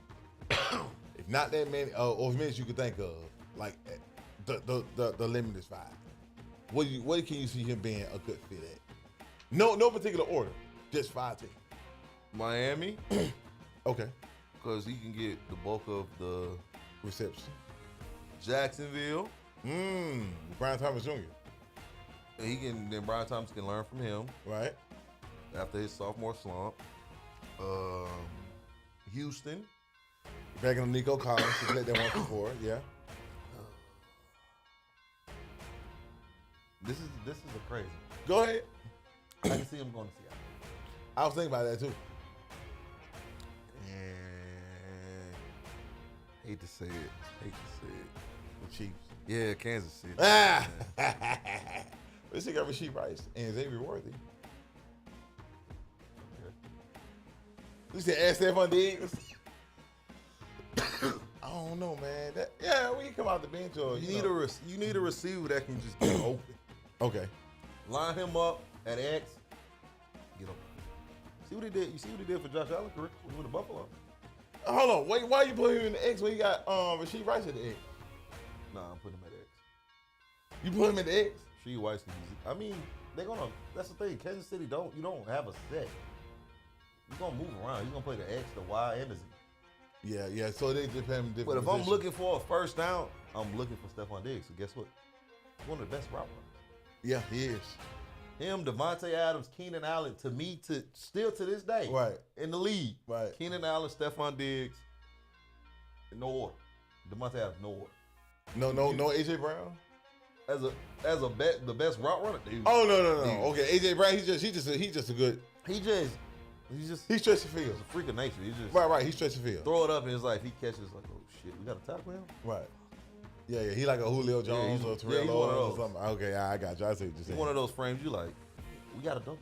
if not that many, or as many as you could think of, like the limit is 5. What can you see him being a good fit at? No particular order, just 5 teams. Miami, Okay. because he can get the bulk of the Reception. Jacksonville. Brian Thomas Jr. And then Brian Thomas can learn from him Right. after his sophomore slump. Houston. Back on Nico Collins. You let that one before, yeah. This is a crazy. Go ahead. I can see him going to Seattle. I was thinking about that too. And hate to say it. The Chiefs. Yeah, Kansas City. This nigga got Rasheed Rice and Xavier Worthy. Okay. You said ask Stephon Diggs? I don't know, man. We can come out the bench or You need a receiver that can just get open. Okay. Line him up at X. Get open. See what he did? You see what he did for Josh Allen career when he went to Buffalo? Hold on. Wait, why you put him in the X when you got Rasheed Rice at the X? Nah, I'm putting him at X. You put him at the X? Rasheed Rice can be. I mean, they're gonna. That's the thing. Kansas City you don't have a set. You're gonna move around. You're gonna play the X, the Y, and the Z. Yeah. So they just have him different. But if positions. I'm looking for a first down, I'm looking for Stephon Diggs. So guess what? He's one of the best route runners. Yeah, he is. Him, Devontae Adams, Keenan Allen, still to this day, Right. in the league. Right. Keenan Allen, Stephon Diggs, in no order. Devontae Adams, no order. No AJ Brown? The best route runner, dude. Oh no. Okay, AJ Brown, he's just a good. He stretched the field. He's a freak of nature. He just Right. He stretched the field. throw it up and it's like he catches like, oh shit, we got to tackle him. Right. Yeah. He like a Julio Jones or Terrell he's one of Owens or those. something. Okay, I got you. I see what you're He's saying. one of those frames you like. We got to double.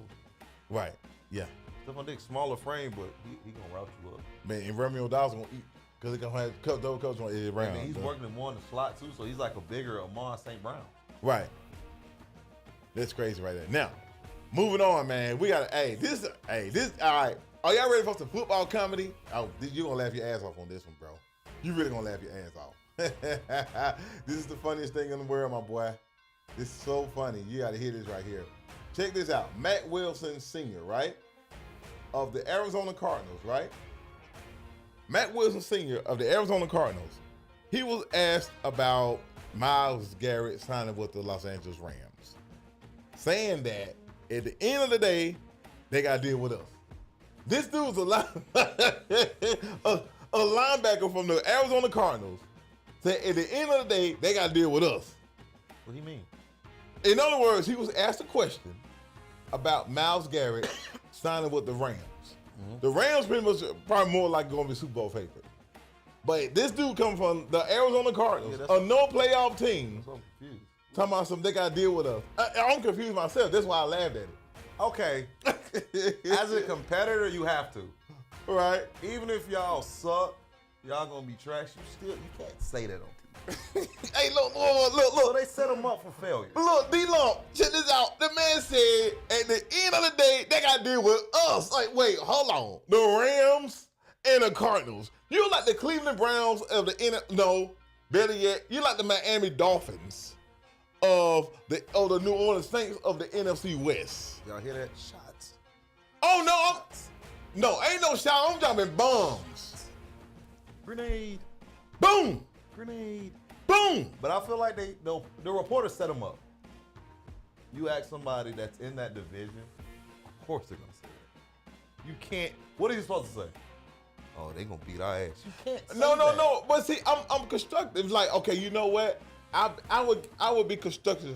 Right. Yeah. Stephon Diggs, smaller frame, but he gonna route you up. Man, and Romeo Dobbs gonna eat because he gonna have double coach on AJ Brown. And he's working him more in the slot too, so he's like a bigger Amon St. Brown. Right. That's crazy right there. Now, moving on, man. We got this. All right. Are y'all ready for some football comedy? Oh, you gonna laugh your ass off on this one, bro. You really gonna laugh your ass off. This is the funniest thing in the world, my boy. This is so funny. You gotta hear this right here. Check this out. Matt Wilson Sr., right? of the Arizona Cardinals, right? Matt Wilson Sr. of the Arizona Cardinals, he was asked about Myles Garrett signing with the Los Angeles Rams, saying that at the end of the day, they got to deal with us. This dude's a linebacker from the Arizona Cardinals said at the end of the day, they got to deal with us. What do you mean? In other words, he was asked a question about Myles Garrett signing with the Rams. Mm-hmm. The Rams pretty much probably more like going to be Super Bowl favorite. But this dude comes from the Arizona Cardinals, a no playoff team. I'm confused. Talking about something they got to deal with us. I'm confused myself. That's why I laughed at it. Okay. As a competitor, you have to. Right. Even if y'all suck, y'all gonna be trash. You can't say that on TV. Hey, look. So they set them up for failure. Look, D-Lump, check this out. The man said at the end of the day, they got to deal with us. Like, wait, hold on. The Rams and the Cardinals. You like the Cleveland Browns of the no, better yet, you like the Miami Dolphins of the New Orleans Saints of the NFC West. Y'all hear that? Shots. Oh no, ain't no shot. I'm jumping bombs. Grenade. Boom. Grenade. Boom. But I feel like the reporters set them up. You ask somebody that's in that division, of course they're gonna say that. You can't. What are you supposed to say? Oh, they gonna beat our ass. You can't say that. No. But see, I'm constructive. Like, okay, you know what? I would be constructive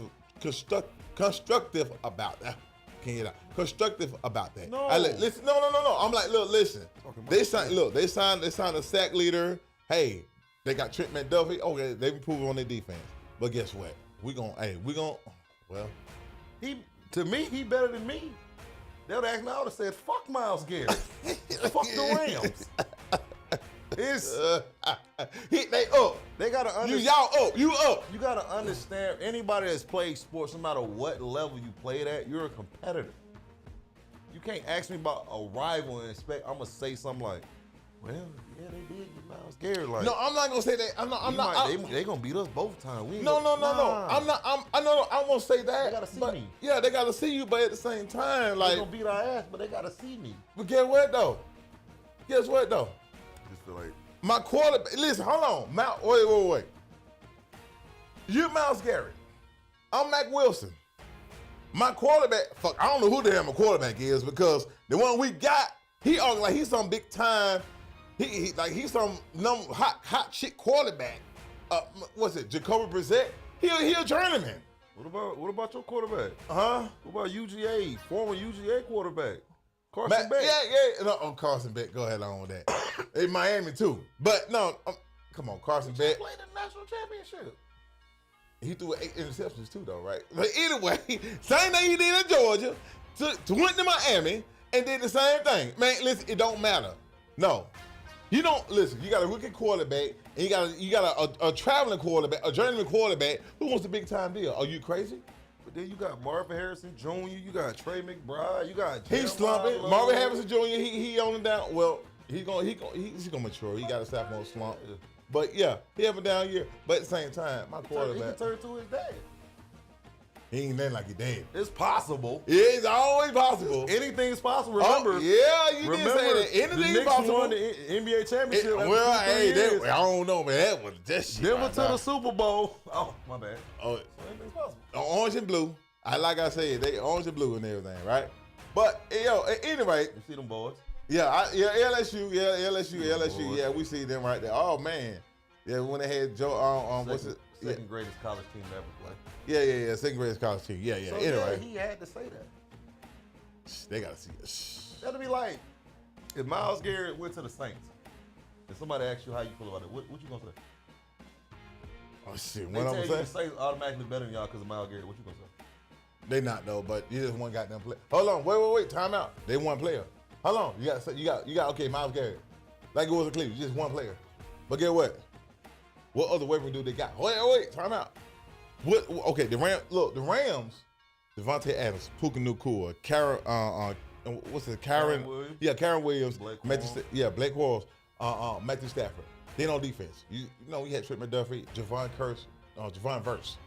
about that. Can you hear that? Constructive about that. No. Listen, no. I'm like, look, listen. They signed a sack leader. Hey, they got Trent McDuffie. Okay, they've improved on their defense. But guess what? Well. To me, he better than me. They would ask me, I would have said, fuck Myles Garrett. Fuck the Rams. They up. They gotta understand. Y'all up. You up. You gotta understand, anybody that's played sports, no matter what level you played at, you're a competitor. You can't ask me about a rival and expect I'm gonna say something like, well, yeah, they did get Myles Garrett. Like, no, I'm not gonna say that. I'm not. They gonna beat us both times. No. I'm not. I won't say that. They gotta see me. Yeah, they gotta see you, but at the same time, like, they gonna beat our ass, but they gotta see me. But guess what though? I just feel like my quarterback. Listen, hold on. Wait. You're Myles Garrett. I'm Mac Wilson. My quarterback. Fuck, I don't know who the hell my quarterback is because the one we got, he acting like he's some big time. He's some hot shit quarterback. What's it? Jacoby Brissett? He a journeyman. What about your quarterback? Huh? What about UGA? Former UGA quarterback. Carson Beck. Yeah. No, Carson Beck. Go ahead on with that. In Miami too. But no, come on, Carson Beck. He played in the national championship. He threw 8 interceptions too, though, right? But anyway, same thing he did in Georgia. Went to Miami and did the same thing. Man, listen, it don't matter. No. You don't listen. You got a rookie quarterback, and you got a traveling quarterback, a journeyman quarterback who wants a big time deal. Are you crazy? But then you got Marvin Harrison Jr., you got Trey McBride, you got he's slumping. Marvin Harrison Jr. He on it down. Well, he's gonna mature. He got a sophomore slump. But yeah, he have a down year. But at the same time, my quarterback, he can turn to his dad. He ain't nothing like he dead. It's possible. It's always possible. Anything's possible. Remember? You did say that. Anything's possible. Won the NBA championship. I don't know, man. That shit. Denver to the Super Bowl. Oh, my bad. Oh, so anything's possible. Orange and blue. Like I said, they orange and blue and everything, right? But anyway, you see them boys? LSU. Yeah, we see them right there. Oh man, yeah, when they had Joe. Second greatest college team to ever play. Yeah. Second greatest college team. Yeah. So, anyway, he had to say that. They gotta see it. That'd be like if Myles Garrett went to the Saints. If somebody asks you how you feel about it, what you gonna say? Oh shit! They tell you the Saints automatically better than y'all because of Myles Garrett. What you gonna say? They not though, but you just one goddamn play. Hold on, wait, time out. They one player. Hold on, you got okay, Myles Garrett. Like it was a Cleveland, just one player. But get what? What other weapon do they got? Wait, time out. What? Okay, the Rams. Devontae Adams, Puka Nacua, Karen Williams. Yeah, Karen Williams. Blake Quarles, Matthew Stafford. Then on defense, you know we had Trent McDuffie, Javon Verse.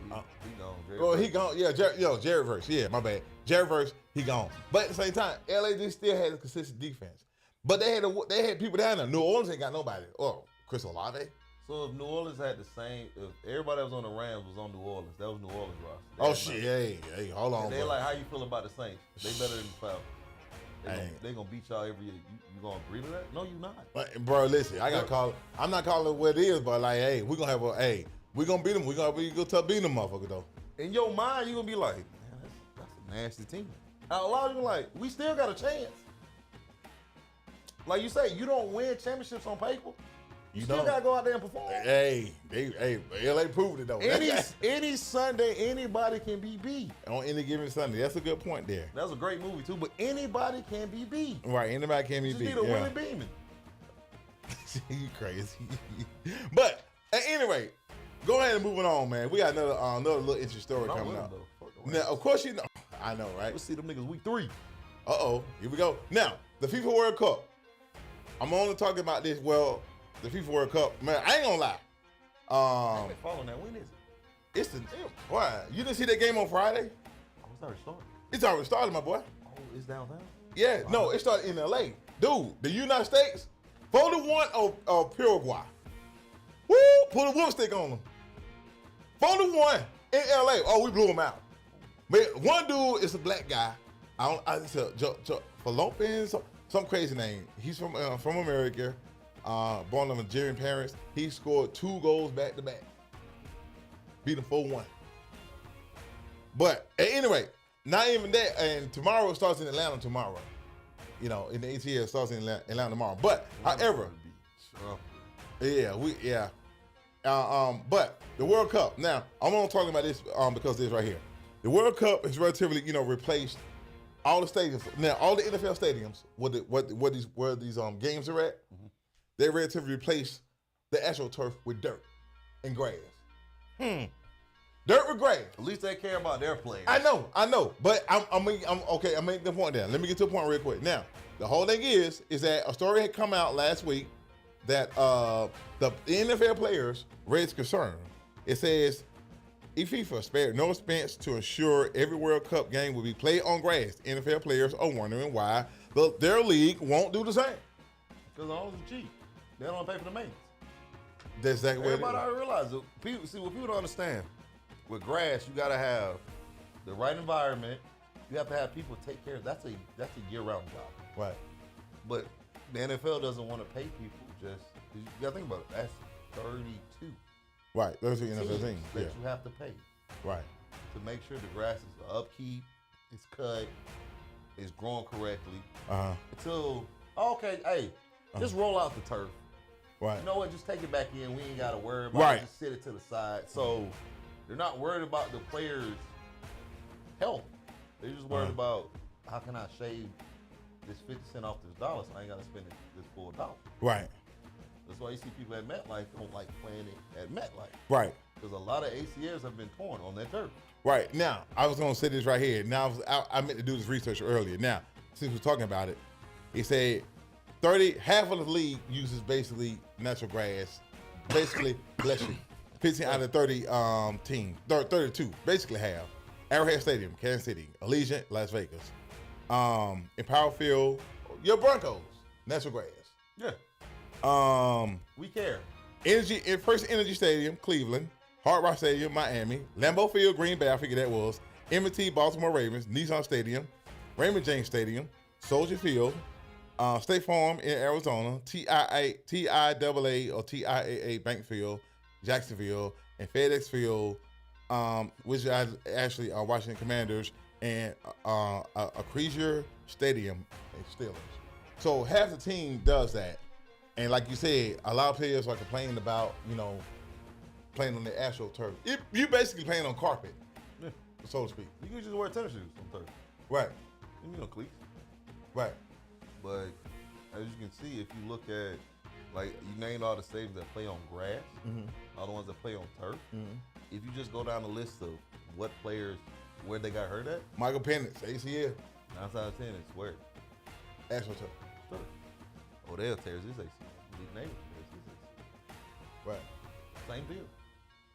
He gone. Well, he gone. Yeah, Jared Verse. Yeah, my bad. Jared Verse, he gone. But at the same time, LA just still had a consistent defense. But they had people down there. New Orleans ain't got nobody. Oh, Chris Olave. So if New Orleans had the same, if everybody that was on the Rams was on New Orleans, that was New Orleans roster. Oh shit! Hey, hold on. They're like, how you feel about the Saints? They better than the Falcons. They gonna beat y'all every year. You gonna agree to that? No, you not. Bro, listen, I gotta call it. I'm not calling it what it is, but like, hey, we gonna beat them. We gonna be good to beat them, motherfucker though. In your mind, you gonna be like, man, that's a nasty team. Out loud, you like, we still got a chance. Like you say, you don't win championships on paper. You still gotta go out there and perform. Hey, LA proved it though. Any Sunday, anybody can be beat. On any given Sunday, that's a good point there. That's a great movie too. But anybody can be beat. Right, anybody can be beat. You need a Willie Beeman. You crazy. But at any rate, go ahead and moving on, man. We got another little interesting story coming up. Now, of course, you know. I know, right? We'll see them niggas week 3. Here we go. Now, the FIFA World Cup. I'm only talking about this. Well, the FIFA World Cup, man. I ain't gonna lie. I ain't following that. When is it? It's the why? You didn't see that game on Friday? Oh, it's already started. It's already started, my boy. Oh, it's downtown. Yeah, no, it started in LA, dude. The United States 4-1 of Paraguay. Woo! Put a whoop stick on them. 4-1 in LA. Oh, we blew them out. Man, one dude is a black guy. Fallopian, some crazy name. He's from America. Born of Nigerian parents. He scored 2 goals back to back. Beat him 4-1. But at any rate, not even that. And tomorrow it starts in Atlanta tomorrow. You know, in the ATL it starts in Atlanta tomorrow. But however, but the World Cup. Now I'm only talking about this because this right here. The World Cup has relatively, replaced all the stadiums. Now all the NFL stadiums, where these games are at, they relatively replaced the actual turf with dirt and grass. Dirt with grass. At least they care about their players. I know. But I'm okay. I'm making the point there. Let me get to the point real quick. Now, the whole thing is that a story had come out last week that the NFL players raised concern. It says, FIFA spared no expense to ensure every World Cup game will be played on grass. NFL players are wondering why their league won't do the same. Because all is cheap. They don't pay for the maintenance. That's exactly what it is. Everybody already realize it. What people don't understand, with grass, you got to have the right environment. You have to have people take care of it. That's a year-round job. Right. But the NFL doesn't want to pay people just, you got to think about it. That's 32. Right. Those are NFL teams. That you have to pay. Right. To make sure the grass is upkeep, it's cut, it's growing correctly. Until, just roll out the turf. Right. You know what? Just take it back in. We ain't got to worry about it. Just sit it to the side. So they're not worried about the players' health. They're just worried about how can I shave this 50 cents off this dollar so I ain't got to spend this full dollar. Right. That's why you see people at MetLife don't like playing it at MetLife. Right. Because a lot of ACLs have been torn on that turf. Right. Now, I was going to say this right here. Now, I meant to do this research earlier. Now, since we're talking about it, he said half of the league uses basically natural grass. Basically, bless you, 15 out of 30 teams, 32, basically half. Arrowhead Stadium, Kansas City. Allegiant, Las Vegas. Empower Field, your Broncos, natural grass. Yeah. We care. First Energy Stadium, Cleveland. Hard Rock Stadium, Miami. Lambeau Field, Green Bay, I figured that was. M&T, Baltimore Ravens. Nissan Stadium. Raymond James Stadium. Soldier Field. State Farm in Arizona. TIAA or TIAA Bank Field, Jacksonville. And FedEx Field, which is actually Washington Commanders. And Acrisure Stadium in Steelers. So half the team does that. And like you said, a lot of players are complaining about, playing on the actual turf. You basically playing on carpet, so to speak. You can just wear tennis shoes on turf. Right. You know, cleats. Right. But as you can see, if you look at, like, you named all the stadiums that play on grass, all the ones that play on turf. If you just go down the list of what players, where they got hurt at. Michael Penix, ACL. 9 out of 10 is where? Actual turf. Turf. Odell tears his ACL. His neighbor tears his ACL. Right. Same deal.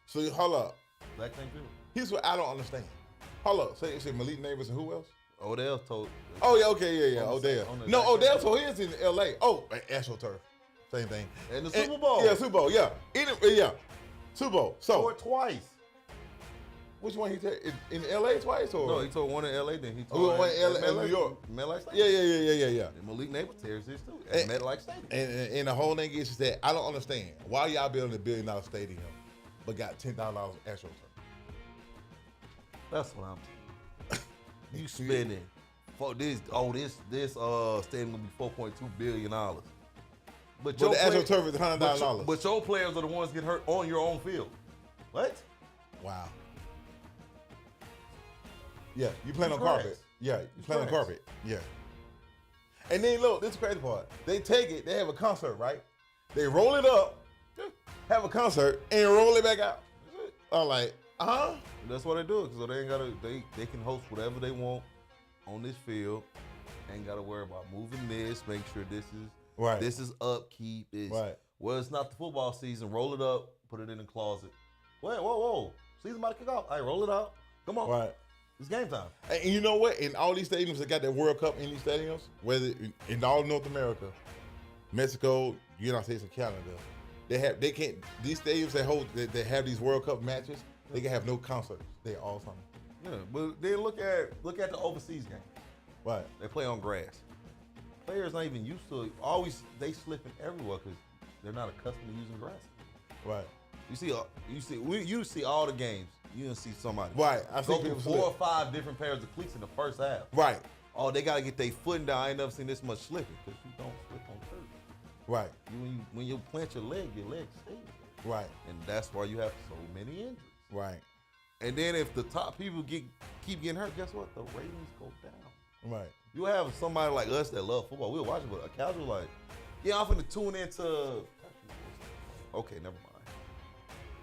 So hold up. Exact same field. Here's what I don't understand. Hold up. Say Malik Neighbors and who else? Odell told. Oh, yeah, okay, yeah. Odell. No, Odell told his in L.A. Oh, AstroTurf. Same thing. And the Super Bowl. Yeah, Super Bowl, yeah. Yeah. Super Bowl. So. Or twice. Which one he told? In L.A. twice? Or? No, he told one in L.A., then he told one in New York. MetLife Stadium. Yeah. And Malik Neighbors tears his too. At MetLife Stadium. And the whole thing is just that I don't understand. Why y'all building $1 billion stadium but got $10,000 AstroTurf? That's what I'm saying. You spending for this stadium gonna be $4.2 billion. But the AstroTurf is $100,000. But your players are the ones get hurt on your own field. What? Wow. Yeah, you playing on carpet. Yeah, you playing on carpet. Yeah. And then look, this is the crazy part. They take it, they have a concert, right? They roll it up, have a concert, and roll it back out. I'm like, That's why they do it, because they ain't gotta. They can host whatever they want on this field. Ain't gotta worry about moving this. Make sure this is right. This is upkeep. Right. Well, it's not the football season. Roll it up, put it in the closet. Wait, whoa. Season about to kick off. All right, roll it out. Come on. Right. It's game time. And you know what? In all these stadiums that got that World Cup in these stadiums, whether in all North America, Mexico, United States, and Canada, these stadiums that have these World Cup matches, they can have no concerts. They're all something. Yeah, but then look at the overseas game. Right. They play on grass. Players not even used to it. They slipping everywhere because they're not accustomed to using grass. Right. You see all the games. You don't see somebody. Right. I go see through people 4 or 5 different pairs of cleats in the first half. Right. Oh, they gotta get their foot down. I ain't never seen this much slipping because you don't slip on turf. Right. When you plant your leg stays. Right. And that's why you have so many injuries. Right. And then if the top people keep getting hurt, guess what? The ratings go down. Right. You have somebody like us that love football. We'll watch it, but a casual like, yeah, I'm finna tune into. Okay, never mind.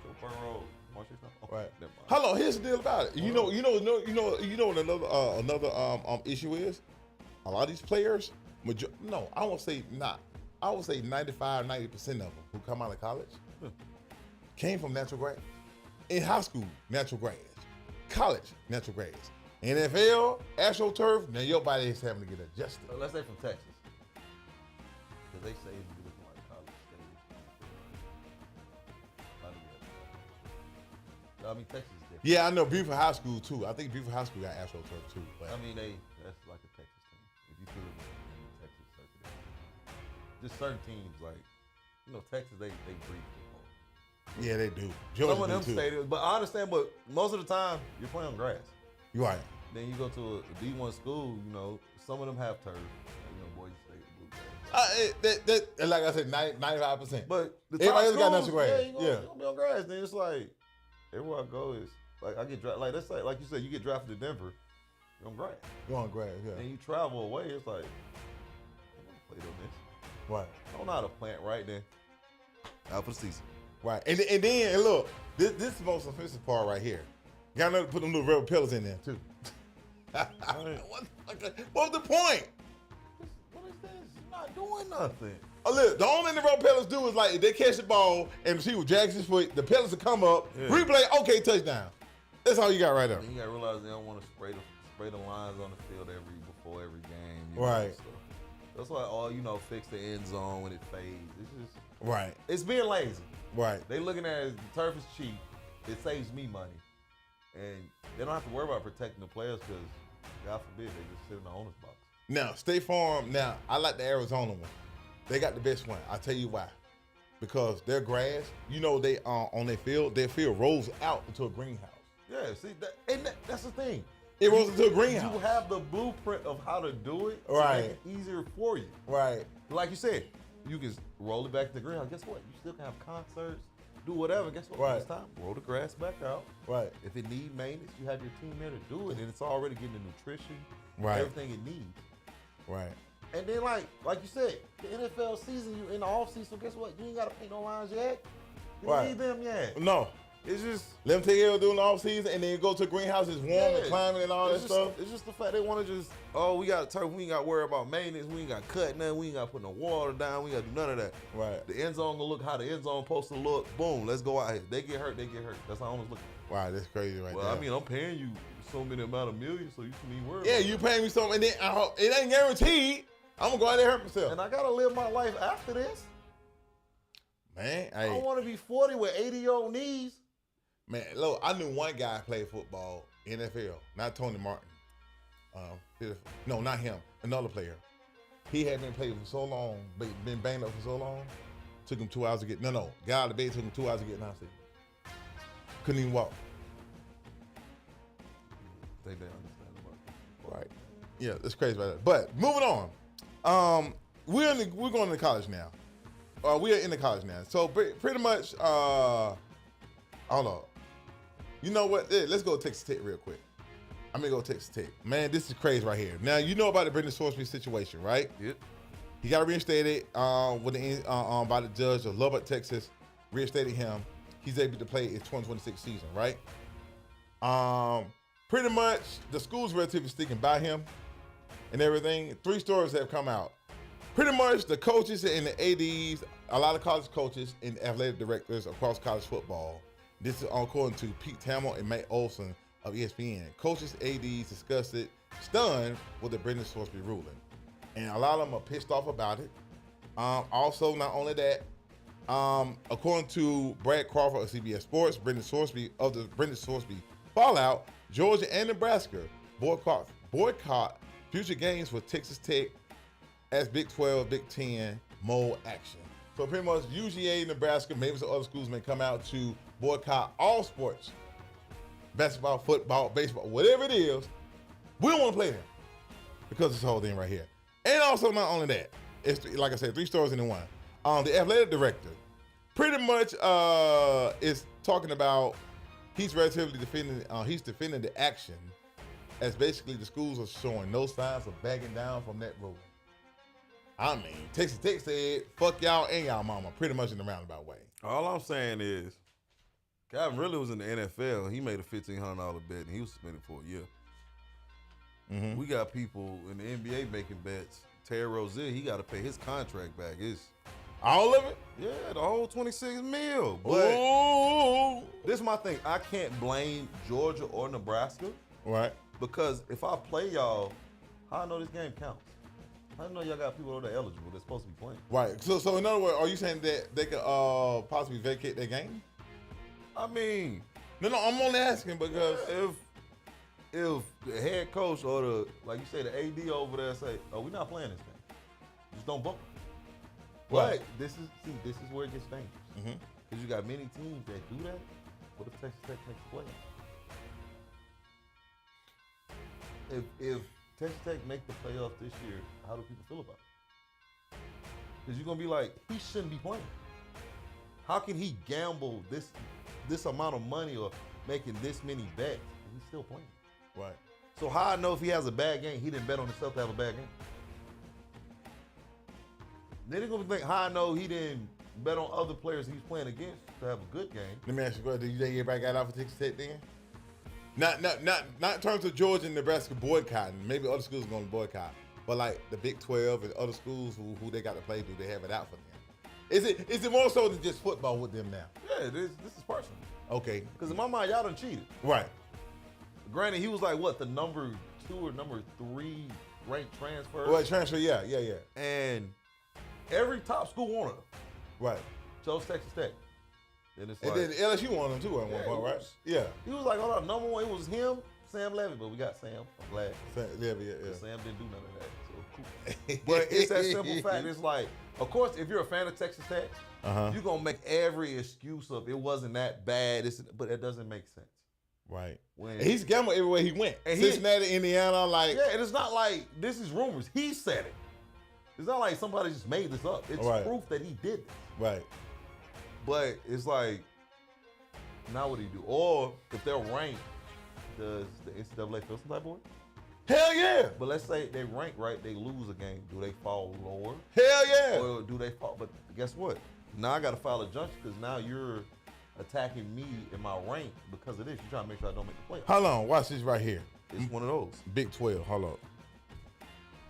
Joe Burrow. Okay, right. Never mind. Hold on. Here's the deal about it. You know what another issue is? A lot of these players, I won't say not. I would say 95, 90% of them who come out of college came from natural grass. In high school, natural grass. College, natural grass. NFL, AstroTurf, now your body is having to get adjusted. Let's say from Texas. Because they say it's looking like college stage. I mean, Texas is different. Yeah, I know Beaufort High School, too. I think Beaufort High School got AstroTurf, too. But. I mean, that's like a Texas team. If you put it in the Texas circuit. Just certain teams, like, Texas, they breed football. Yeah, they do. Georgia some of them stadiums, but I understand, but most of the time, you're playing on grass. You're right. Then you go to a D1 school, some of them have turf. Boys State, bluegrass. Like I said, 95%. But everybody else got natural grass. You're gonna be on grass. Then it's like, everywhere I go is, like, I get drafted. Like, let's say, like you said, you get drafted to Denver, you're on grass. You're on grass, yeah. And you travel away, it's like, I want to play on this. Right. I don't know how to plant right then. Out for the season. Right. And then look, this is the most offensive part right here. You gotta put them little rubber pillars in there, too. What's the point? What is this? You're not doing nothing. Oh, look, the only thing the rubber pellets do is, like, if they catch the ball and the receiver drags his foot, the pellets will come up, replay, okay, touchdown. That's all you got right there. And you gotta realize they don't want to spray the lines on the field before every game. Right. So that's why fix the end zone when it fades. It's just right. It's being lazy. Right. They looking at it, the turf is cheap. It saves me money. And they don't have to worry about protecting the players because, God forbid, they just sit in the owner's box. Now, State Farm, I like the Arizona one. They got the best one. I'll tell you why. Because their grass, they on their field rolls out into a greenhouse. Yeah, see, that's the thing. It rolls into a greenhouse. You have the blueprint of how to do it to make it easier for you. Right. Like you said, you can roll it back to the greenhouse. Guess what? You still can have concerts. Do whatever. Guess what? Right. It's time. Roll the grass back out. Right. If it needs maintenance, you have your team there to do it, and it's already getting the nutrition, everything it needs. Right. And then, like you said, the NFL season, you in the off season. So guess what? You ain't got to paint no lines yet. You don't need them yet. No. It's just let them take care of during the off season, and then go to a greenhouse, it's warm and climbing and all that stuff. It's just the fact they want to just, we got turf, we ain't got to worry about maintenance, we ain't got to cut nothing, we ain't got to put no water down, we ain't got to do none of that. Right. The end zone gonna look how the end zone supposed to look. Boom, let's go out here. They get hurt, they get hurt. That's how owners look. Wow, that's crazy right there. Well, I mean, I'm paying you so many amount of millions, so you shouldn't even worry. Yeah, you paying me something, and then it ain't guaranteed. I'm gonna go out there and hurt myself. And I gotta live my life after this. Man, I don't want to be 40 with 80-year-old knees. Man, look, I knew one guy played football, NFL, not Tony Martin. No, not him. Another player. He had been playing for so long, been banged up for so long. Took him 2 hours to get. No. Got out of the bed. Took him 2 hours to get now. Couldn't even walk. They understand about it. Right. Yeah, that's crazy about that. But moving on. We're going to college now. We are in the college now. So pretty much. Hold on. You know what? Let's go to Texas Tech real quick. I'm gonna go to Texas Tech. Man, this is crazy right here. Now you know about the Brendan Sorsby situation, right? Yep. He got reinstated by the judge of Lubbock, Texas. Reinstated him. He's able to play his 2026 season, right? Pretty much the school's relatively sticking by him and everything. 3 stories have come out. Pretty much the coaches and the ADs, a lot of college coaches and athletic directors across college football. This is according to Pete Thamel and Matt Olson of ESPN. Coaches, ADs discussed it, stunned with the Brendan Sorsby ruling. And a lot of them are pissed off about it. Also, not only that, according to Brad Crawford of CBS Sports, Brendan Sorsby fallout, Georgia and Nebraska boycott future games for Texas Tech as Big 12, Big 10 mold action. So pretty much UGA, Nebraska, maybe some other schools may come out to boycott all sports, basketball, football, baseball, whatever it is. We don't want to play them because of this whole thing right here. And also not only that, it's like I said, 3 stories into one. The athletic director pretty much is talking about he's relatively defending the action as basically the schools are showing no signs of backing down from that ruling. I mean, Texas Tech said, fuck y'all and y'all mama, pretty much in a roundabout way. All I'm saying is, Calvin really was in the NFL. He made a $1,500 bet, and he was suspended for a year. Mm-hmm. We got people in the NBA making bets. Terry Rozier, he got to pay his contract back. It's all of it? Yeah, the whole $26 million. But this is my thing. I can't blame Georgia or Nebraska. Right. Because if I play y'all, how I know this game counts? I know y'all got people that are eligible that's supposed to be playing. Right. So in other words, are you saying that they could possibly vacate their game? I mean, no, I'm only asking because if the head coach or the, like you say, the AD over there say, "Oh, we're not playing this game. Just don't book." Right. But this is where it gets dangerous because you got many teams that do that. What if Texas Tech makes the playoffs? If Texas Tech make the playoffs this year, how do people feel about it? Because you're gonna be like, he shouldn't be playing. How can he gamble this amount of money or making this many bets and he's still playing? Right. So how I know if he has a bad game, he didn't bet on himself to have a bad game? Then they're gonna think, how I know he didn't bet on other players he's playing against to have a good game? Let me ask you, do you think everybody got out for Texas Tech then? Not in terms of Georgia and Nebraska boycotting. Maybe other schools are going to boycott, but like the Big 12 and other schools who they got to play, do they have it out for them? Is it more so than just football with them now? Yeah, this is personal. Okay. Because in my mind, y'all done cheated. Right. Granted, he was like what, the number 2 or number 3 ranked transfer? Well, transfer, yeah. And every top school wanted him. Right. Chose Texas Tech. And then LSU wanted him too at one point, right? Yeah. He was like, hold on, number 1, it was him, Sam Levy, but we got Sam. I'm glad. Sam Levy, yeah. Sam didn't do none of that, so cool. But it's that simple fact. It's like, of course, if you're a fan of Texas Tech, you're going to make every excuse of it wasn't that bad, but it doesn't make sense. Right. He's gambled everywhere he went. And Cincinnati, Indiana, like. Yeah, and it's not like this is rumors. He said it. It's not like somebody just made this up. It's proof that he did this. Right. But it's like, now what do you do? Or if they're ranked, does the NCAA feel some type of way? Hell yeah. But let's say they rank right, they lose a game. Do they fall lower? Hell yeah. Or do they fall? But guess what? Now I got to file a injunction because now you're attacking me in my rank because of this. You're trying to make sure I don't make the playoffs. Hold on, watch this right here. It's one of those. Big 12, hold on.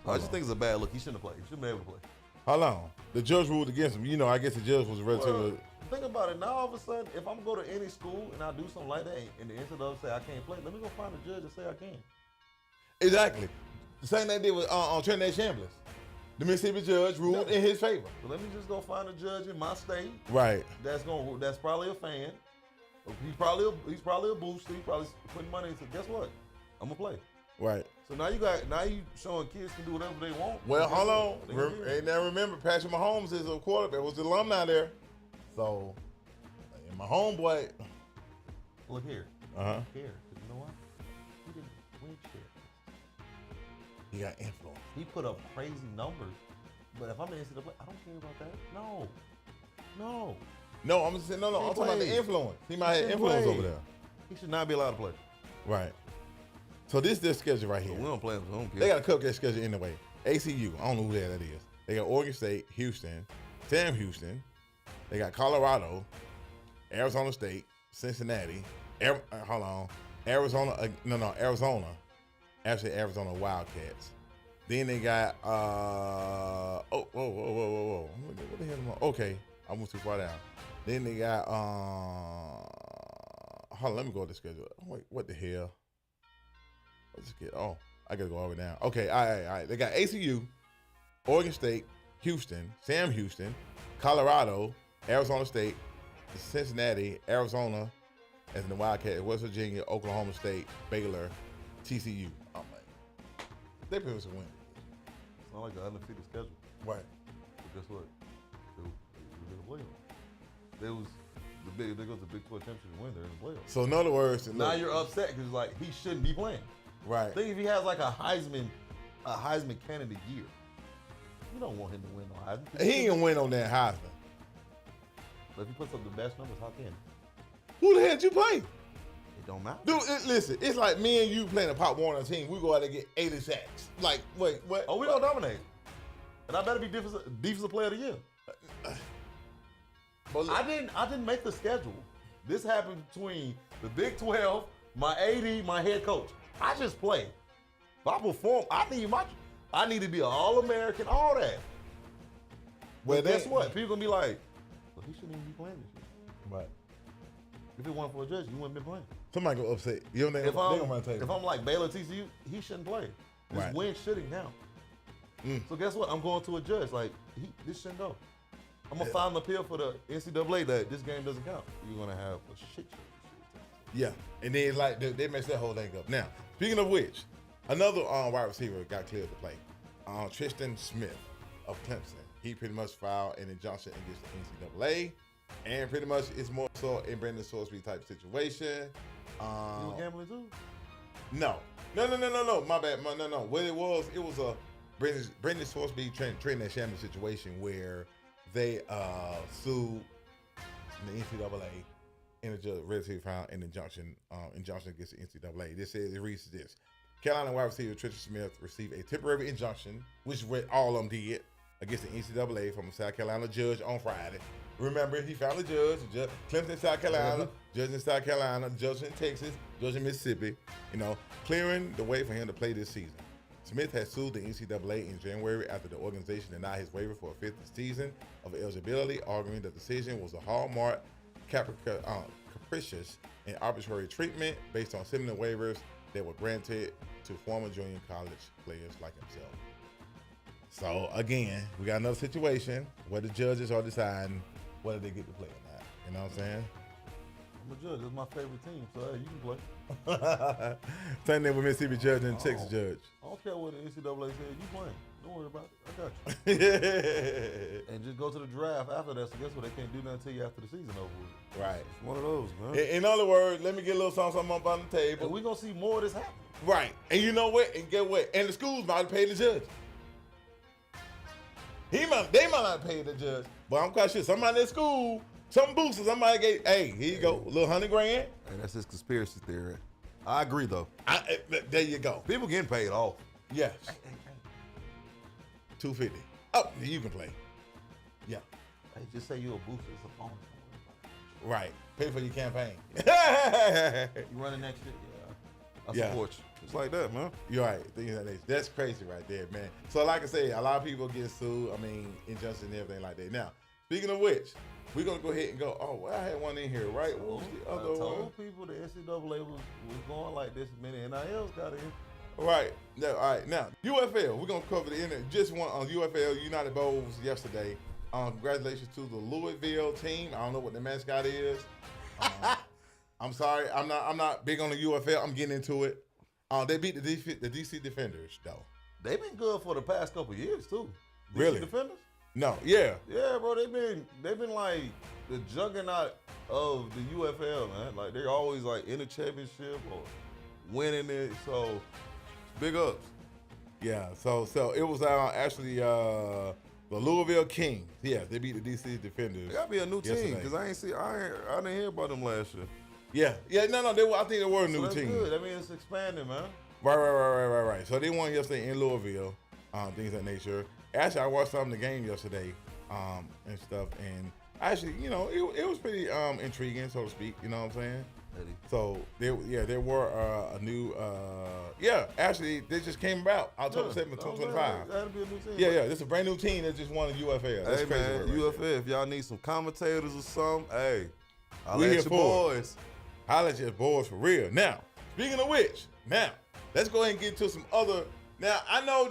I just think it's a bad look. He shouldn't have played. He shouldn't be able to play. Hold on. The judge ruled against him. You know, I guess the judge was relatively... Well, think about it. Now, all of a sudden, if I'm going to go to any school and I do something like that and the NCAA say I can't play, let me go find a judge and say I can. Exactly. The same they did with Trinidad Chambliss. The Mississippi judge ruled in his favor. So let me just go find a judge in my state. Right. That's probably a fan. He's probably a booster. He's probably putting money into. Guess what? I'm gonna play. Right. So now you showing kids can do whatever they want. Well, hold on. Now remember, Patrick Mahomes is a quarterback. Was the alumni there? So, and my homeboy. Look here. Uh-huh. Here, you know what? He didn't win shit. He got influence. He put up crazy numbers, but if I'm in the NCAA, I don't care about that. No, I'm just saying, no. I'm talking about the influence. He might have influence over there. He should not be allowed to play. Right. So this is their schedule right here. We don't play him, so I don't care. They got a cupcake schedule anyway. ACU, I don't know who the hell that is. They got Oregon State, Houston, Sam Houston. They got Colorado, Arizona State, Cincinnati. Arizona. Actually, Arizona Wildcats. Then they got whoa. What the hell am I? Okay, I went too far down. Then they got hold on, let me go to the schedule. Wait, what the hell? Let's get I gotta go all the way down. Okay, all right. They got ACU, Oregon State, Houston, Sam Houston, Colorado, Arizona State, Cincinnati, Arizona, as in the Wildcats, West Virginia, Oklahoma State, Baylor, TCU. I'm like, they pretty much win. It's not like the undefeated schedule. Right. But guess what? They were the playoffs. They go to the Big 12 championship and win. They're in the playoffs. So in other words, now you're upset because like he shouldn't be playing. Right. Think if he has like a Heisman candidate year, you don't want him to win no Heisman. He ain't gonna win on that Heisman. But if he puts up the best numbers, how can he? Who the hell did you play? It don't matter. Dude, listen, it's like me and you playing a Pop Warner team. We go out and get 80 sacks. Like, wait, what? Oh, we gonna dominate. And I better be defensive player of the year. I didn't make the schedule. This happened between the Big 12, my AD, my head coach. I just play. If I perform, I need to be an All-American, all that. Well, guess what? People gonna be like, well, he shouldn't even be playing this year. Right. If it weren't for a judge, he wouldn't be playing. Somebody go upset. You know, if I'm like Baylor, TCU, he shouldn't play. This win shouldn't count. So guess what? I'm going to a judge. Like, this shouldn't go. I'm gonna file an appeal for the NCAA that this game doesn't count. You're gonna have a shit show. Yeah, and then it's like they messed that whole thing up. Now, speaking of which, another wide receiver got cleared to play. Tristan Smith of Clemson. He pretty much filed an injunction against the NCAA, and pretty much it's more so in Brendan Sorsby type situation. You were gambling too? No. My bad. No. What it was a Brendan Sorsby Trinidad Chambliss situation where they sued the NCAA and the judge relatively found an injunction against the NCAA. It reads this. Carolina wide receiver Tristan Smith received a temporary injunction, which all of them did, against the NCAA from a South Carolina judge on Friday. Remember, he found a judge Clemson, South Carolina, judge in South Carolina, judge in Texas, judge in Mississippi, clearing the way for him to play this season. Smith had sued the NCAA in January after the organization denied his waiver for a fifth season of eligibility, arguing the decision was a hallmark, capricious, and arbitrary treatment based on similar waivers that were granted to former junior college players like himself. So again, we got another situation where the judges are deciding whether they get to play or not. You know what I'm saying? I'm a judge. That's my favorite team, so hey, you can play. Same thing with Mississippi judge and Texas judge. I don't care what the NCAA said. You playing. Don't worry about it. I got you. And just go to the draft after that. So guess what? They can't do nothing until you after the season over with. Right. It's one of those, man. In other words, let me get a little something up on the table. And we're going to see more of this happen. Right. And you know what? And get what? And the schools might have paid the judge. They might not pay the judge, but I'm quite sure somebody at school, some booster, somebody gave, hey, here you go, a little $100,000. Hey, that's his conspiracy theory. I agree, though. There you go. People getting paid off. Yes. $250. Oh, you can play. Yeah. Hey, just say you're a booster. It's a bonus. Right. Pay for your campaign. You running next year? Yeah. I support you. It's like that, man. You're right. Things like that. That's crazy right there, man. So like I say, a lot of people get sued. I mean, injustice and everything like that. Now, speaking of which, we're going to go ahead and go, oh, well, I had one in here, right? What was the other one? I told people the NCAA was going like this. Many NILs got in. Right. Now, all right. Now, UFL. We're going to cover the end. Just one on UFL United Bowls yesterday. Congratulations to the Louisville team. I don't know what the mascot is. I'm sorry. I'm not big on the UFL. I'm getting into it. They beat the DC Defenders, though. They've been good for the past couple of years, too. DC Really? Defenders? No. Yeah. Yeah, bro. They've been like the juggernaut of the UFL, man. Like, they're always like in the championship or winning it. So, big ups. Yeah. So it was actually the Louisville Kings. Yeah, they beat the DC Defenders. It gotta be a new team yesterday. because I didn't hear about them last year. Yeah. No. I think they were a new That's team. good. I mean, it's expanding, man. Right. So they won yesterday in Louisville. Things of that nature. Actually, I watched some of the game yesterday, and stuff, and actually, it was pretty intriguing, so to speak. You know what I'm saying? Eddie. So there were a new, actually, they just came about October 7th, 2025. That'll be a new team. Yeah. This is a brand new team that just won the UFL. That's Hey, crazy man, work right UFL, there. if y'all need some commentators or something, hey, I'll We let here your for it. boys. Holla at your boys for real. Now, speaking of which, let's go ahead and get to some other. Now, I know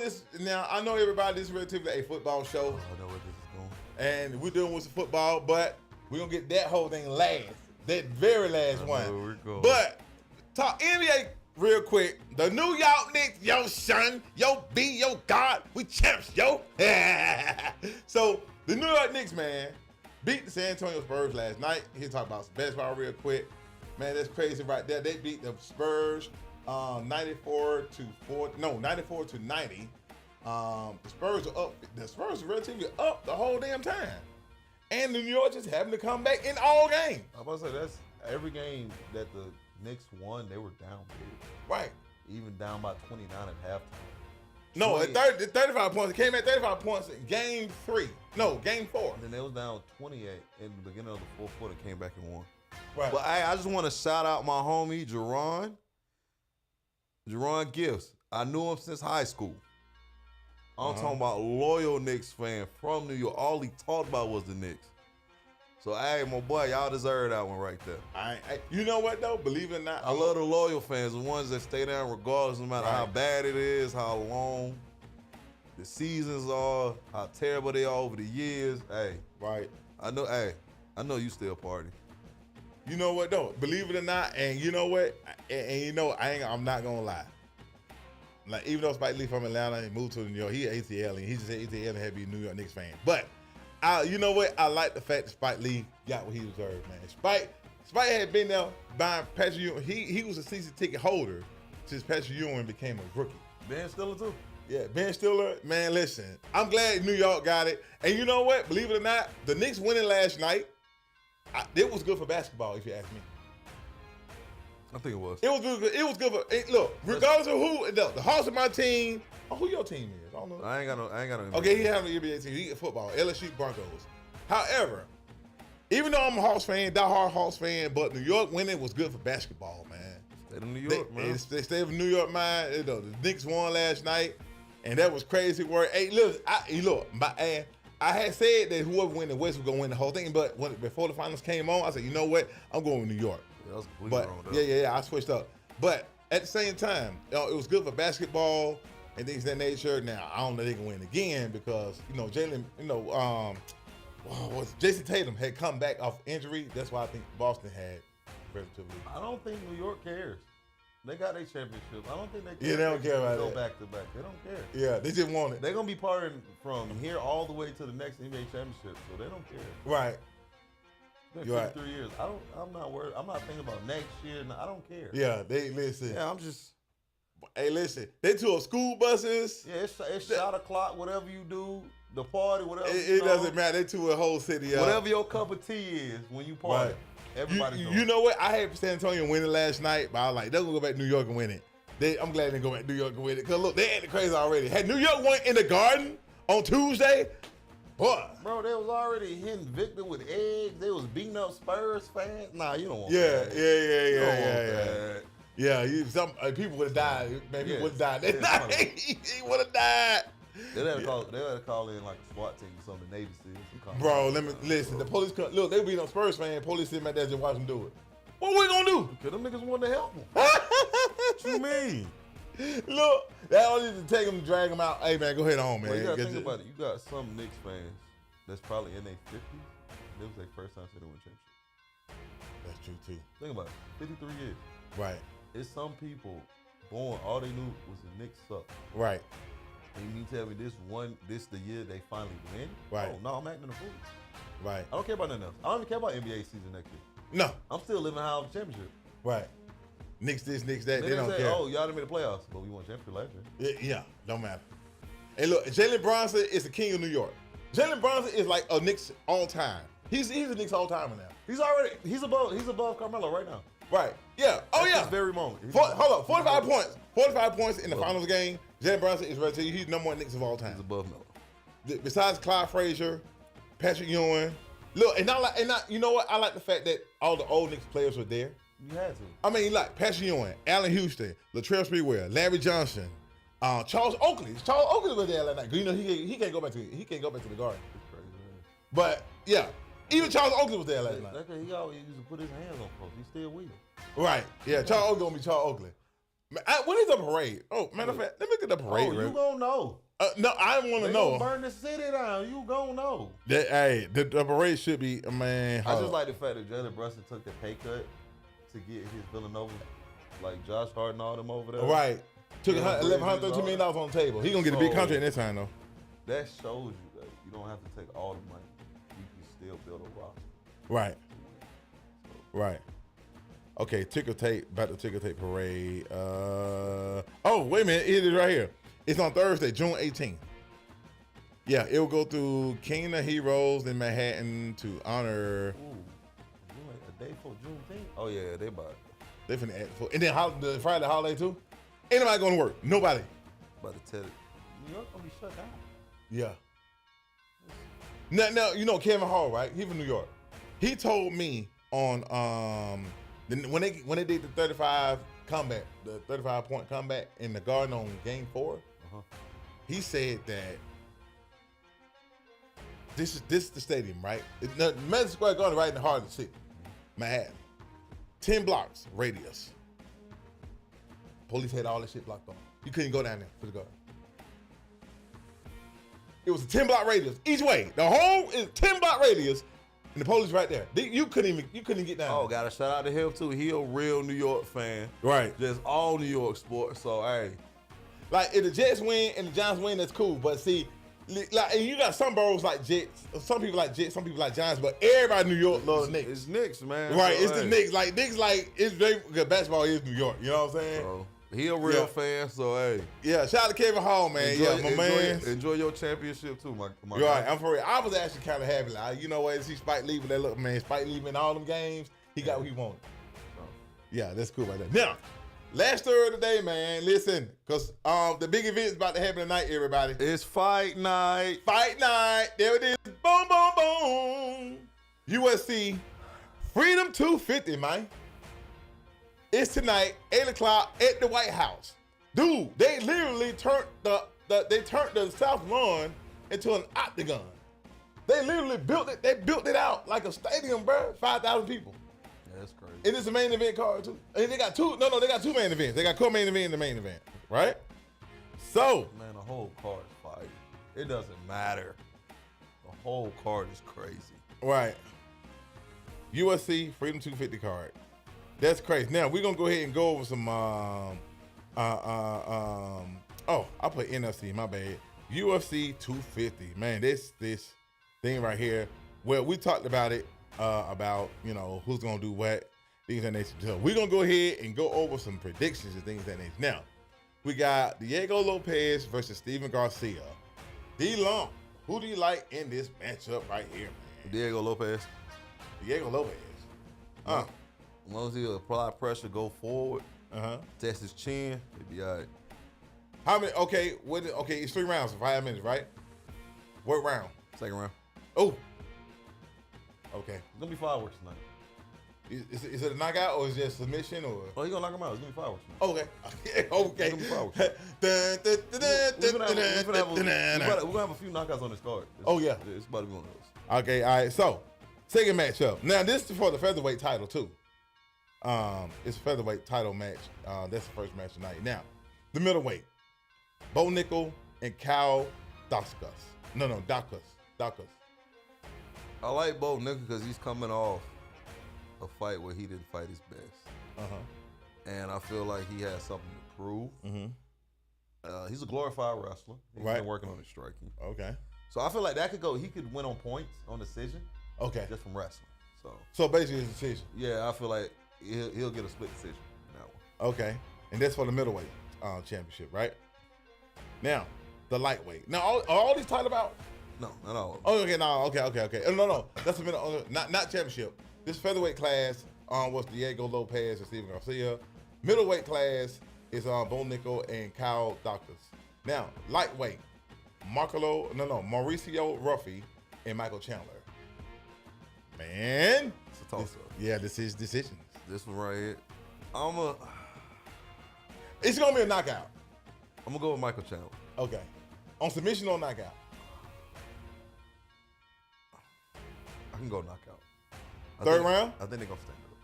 everybody, this is relatively a football show. I know where this is going. And we're doing with some football, but we're going to get that whole thing last. That very last I one. know where we're going. But, talk NBA real quick. The New York Knicks, yo son, yo B, yo God, we champs, yo. So, the New York Knicks, man, beat the San Antonio Spurs last night. Here talk about some basketball real quick. Man, that's crazy right there. They beat the Spurs 94 to 90. The Spurs are up. The Spurs are relatively up the whole damn time. And New York just happened to come back in all games. I'm about to say, that's every game that the Knicks won, they were down big. Right. Even down by 29 at halftime. No, at 35 points. It came at 35 points in game 3. No, game 4. And then they was down 28 in the beginning of the fourth quarter, came back and won. Right. But I just want to shout out my homie, Jerron Gifts. I knew him since high school. I'm talking about loyal Knicks fan from New York. All he talked about was the Knicks. So, hey, my boy, y'all deserve that one right there. You know what, though? Believe it or not. I love the loyal fans, the ones that stay down regardless, no matter how bad it is, how long the seasons are, how terrible they are over the years. Hey. Right. I know you still party. You know what, though? Believe it or not, and you know what? I'm not going to lie. Like, even though Spike Lee from Atlanta and moved to New York, he ATL, and he just said ATL and had to be a New York Knicks fan. But, you know what? I like the fact that Spike Lee got what he deserved, man. Spike had been there buying Patrick Ewing. He was a season ticket holder since Patrick Ewing became a rookie. Ben Stiller, too. Yeah, Ben Stiller, man, listen. I'm glad New York got it. And you know what? Believe it or not, the Knicks winning last night, it was good for basketball, if you ask me. I think it was. It was good. It was good for. Look, regardless of who, the Hawks of my team. Who your team is? I don't know. I ain't got no. Okay, he have an NBA team. He get football. LSU Broncos. However, even though I'm a Hawks fan, diehard Hawks fan, but New York winning was good for basketball, man. Stayed in New York, man. They stayed in New York, man. The Knicks won last night, and that was crazy work. Hey, look, I had said that whoever win the West was gonna win the whole thing, but before the finals came on, I said, you know what? I'm going with New York. Yeah, that was completely wrong, though. Yeah, I switched up. But at the same time, it was good for basketball and things of that nature. Now, I don't know if they can win again because, Jason Tatum had come back off injury. That's why I think Boston had relatively. I don't think New York cares. They got their championship. I don't think they care. Yeah, they don't care about go that. back to back. They don't care. Yeah, they just want it. They're going to be partying from here all the way to the next NBA championship, so they don't care. Right. It's been 53 years. I'm not worried. I'm not thinking about next year. I don't care. Yeah, they listen. Yeah, I'm just. Hey, listen. They took school buses. Yeah, it's shot o'clock. Whatever you do, the party, whatever. It doesn't matter. They took a whole city up. Whatever your cup of tea is when you party, everybody's doing. You know what? I had San Antonio winning last night, but I was like, they're gonna go back to New York and win it. I'm glad they go back to New York and win it. Cause look, they acting crazy already. Had New York won in the Garden on Tuesday, boy. Bro, they was already hitting Victor with eggs. They was beating up Spurs fans. Nah, you don't want that. Yeah. Some people would have died. Man, people would have died that night. He would have died. They had to call in like a SWAT team or something, the Navy SEALs. Bro, let me listen. The police come. Look, they beat up Spurs fans. Police sitting back there just watch them do it. What we gonna do? Cause them niggas wanted to help them. What you mean? Look, that only to take them, drag them out. Hey man, go ahead on, man. Well, you gotta think about it. You got some Knicks fans that's probably in their 50s. This was their first time they win championship. That's true too. Think about it. 53 years. Right. It's some people born, all they knew was the Knicks suck. Right. And you mean tell me this the year they finally win? Right. Oh, no, I'm acting a fool. Right. I don't care about nothing else. I don't even care about NBA season next year. No. I'm still living high on the championship. Right. Knicks this, Knicks that. They don't say, care. oh, y'all didn't make the playoffs, but we won championship last year. Yeah, don't matter. Hey, look, Jalen Brunson is the king of New York. Jalen Brunson is like a Knicks all time. He's a Knicks all timer now. He's above Carmelo right now. Right. Yeah. Oh At yeah. this very moment. Hold on. 45 points. 45 points in the finals game. Jalen Brunson is ready to tell you he's number one Knicks of all time. He's above Melo. Besides Clyde Frazier, Patrick Ewing. Look, you know what? I like the fact that all the old Knicks players were there. You had to. I mean, like Patrick Ewing, Allen Houston, Latrell Sprewell, Larry Johnson, Charles Oakley. Charles Oakley was there last night. You know he can't go back to the Garden. It's crazy, man. But yeah, even Charles Oakley was there last night. That's he always used to put his hands on folks. He's still with him. Right. Yeah, Charles Oakley gonna be Charles Oakley. When is the parade? Oh, matter of fact, let me get the parade. Oh, you gonna know. No, I want to know. Burn the city down. You gonna know. The parade should be, man. I just like the fact that Jalen Brunson took the pay cut to get his Villanova, like Josh Hart and all them over there. Right. Took $132 million on the table. He gonna get a big contract this time though. That shows you that you don't have to take all the money. You can still build a roster. Right. Right. Okay, ticker tape, about the ticker tape parade. Oh, wait a minute, it is right here. It's on Thursday, June 18th. Yeah, it will go through King of Heroes in Manhattan to honor. Ooh, a day for Juneteenth? Oh yeah, they bought it. They finna add for, and then the Friday holiday too. Ain't nobody going to work. Nobody. About to tell it. New York gonna be shut down. Yeah. Now you know Kevin Hall, right? He from New York. He told me on when they did the 35 comeback, the 35-point comeback in the Garden on Game 4, he said that this is the stadium, right? Madison Square Garden right in the heart of the city, Manhattan. 10 blocks radius. Police had all that shit blocked off. You couldn't go down there to the Garden. It was a 10-block radius each way. The whole is 10-block radius. And the police right there. You couldn't even get down. Oh, gotta shout out to him too. He a real New York fan. Right. Just all New York sports. So hey. Like if the Jets win and the Giants win, that's cool. But see, like and you got some boroughs like Jets, some people like Jets, some people like Giants, but everybody in New York loves the Knicks. It's Knicks, man. Right, so, it's the Knicks. Like it's very good. Basketball is New York. You know what I'm saying? Bro, he a real fan, so hey. Yeah, shout out to Kevin Hall, man. Man. Enjoy your championship too, my You're right, I'm for real. I was actually kind of happy. Like, you know what? See Spike Lee with that look, man. Spike Lee in all them games, he got what he wanted. Yeah, that's cool right there. Now, last story of the day, man. Listen, because the big event's about to happen tonight, everybody. It's fight night. Fight night. There it is. Boom, boom, boom. USC Freedom 250, man. It's tonight, 8 o'clock at the White House. Dude, they literally turned the South Lawn into an octagon. They literally built it. They built it out like a stadium, bro. 5,000 people. Yeah, that's crazy. And it's a main event card too. And they got two. No, they got two main events. They got co-main event and the main event, right? So, man, the whole card is fire. It doesn't matter. The whole card is crazy. Right. USC Freedom 250 card. That's crazy. Now we're gonna go ahead and go over some. Oh, I put NFC. My bad. UFC 250. Man, this thing right here. Well, we talked about it. About who's gonna do what, things of that nature. So we're gonna go ahead and go over some predictions and things of that nature. Now, we got Diego Lopez versus Steven Garcia. D-Long, who do you like in this matchup right here, man? Diego Lopez. Diego Lopez. As long as he apply pressure, go forward, test his chin, he'll be all right. How many? Okay, it's 3 rounds for 5 minutes, right? What round? Second round. Oh. Okay. It's gonna be fireworks tonight. Is it a knockout or is it a submission or? Oh, he's gonna knock him out. It's gonna be fireworks tonight. Okay. Okay. It's gonna be fireworks. We're gonna have a few knockouts on this card. Oh yeah. It's about to be one of those. Okay. All right. So, second matchup. Now this is for the featherweight title too. It's a featherweight title match. That's the first match tonight. Now, the middleweight, Bo Nickel and Cal Dacus. No, Dacus. I like Bo Nickel because he's coming off a fight where he didn't fight his best. And I feel like he has something to prove. He's a glorified wrestler. He's been working on his striking. Okay. So I feel like that could go. He could win on points on decision. Okay. Just from wrestling. So basically, it's a decision. Yeah, I feel like he'll get a split decision in that one. Okay. And that's for the middleweight championship, right? Now, the lightweight. Now, are all these title bouts? No, not all of them. Oh, okay. No. Okay. No. That's the middle. Not championship. This featherweight class was Diego Lopez and Steven Garcia. Middleweight class is Bo Nickel and Kyle Dacus. Now, lightweight, Mauricio Ruffy and Michael Chandler. Man, It's a toss-up. Yeah, this is decisions. This one right here. It's gonna be a knockout. I'm gonna go with Michael Chandler. Okay, on submission or knockout. I can go knockout. Third round? I think they're gonna stand it up.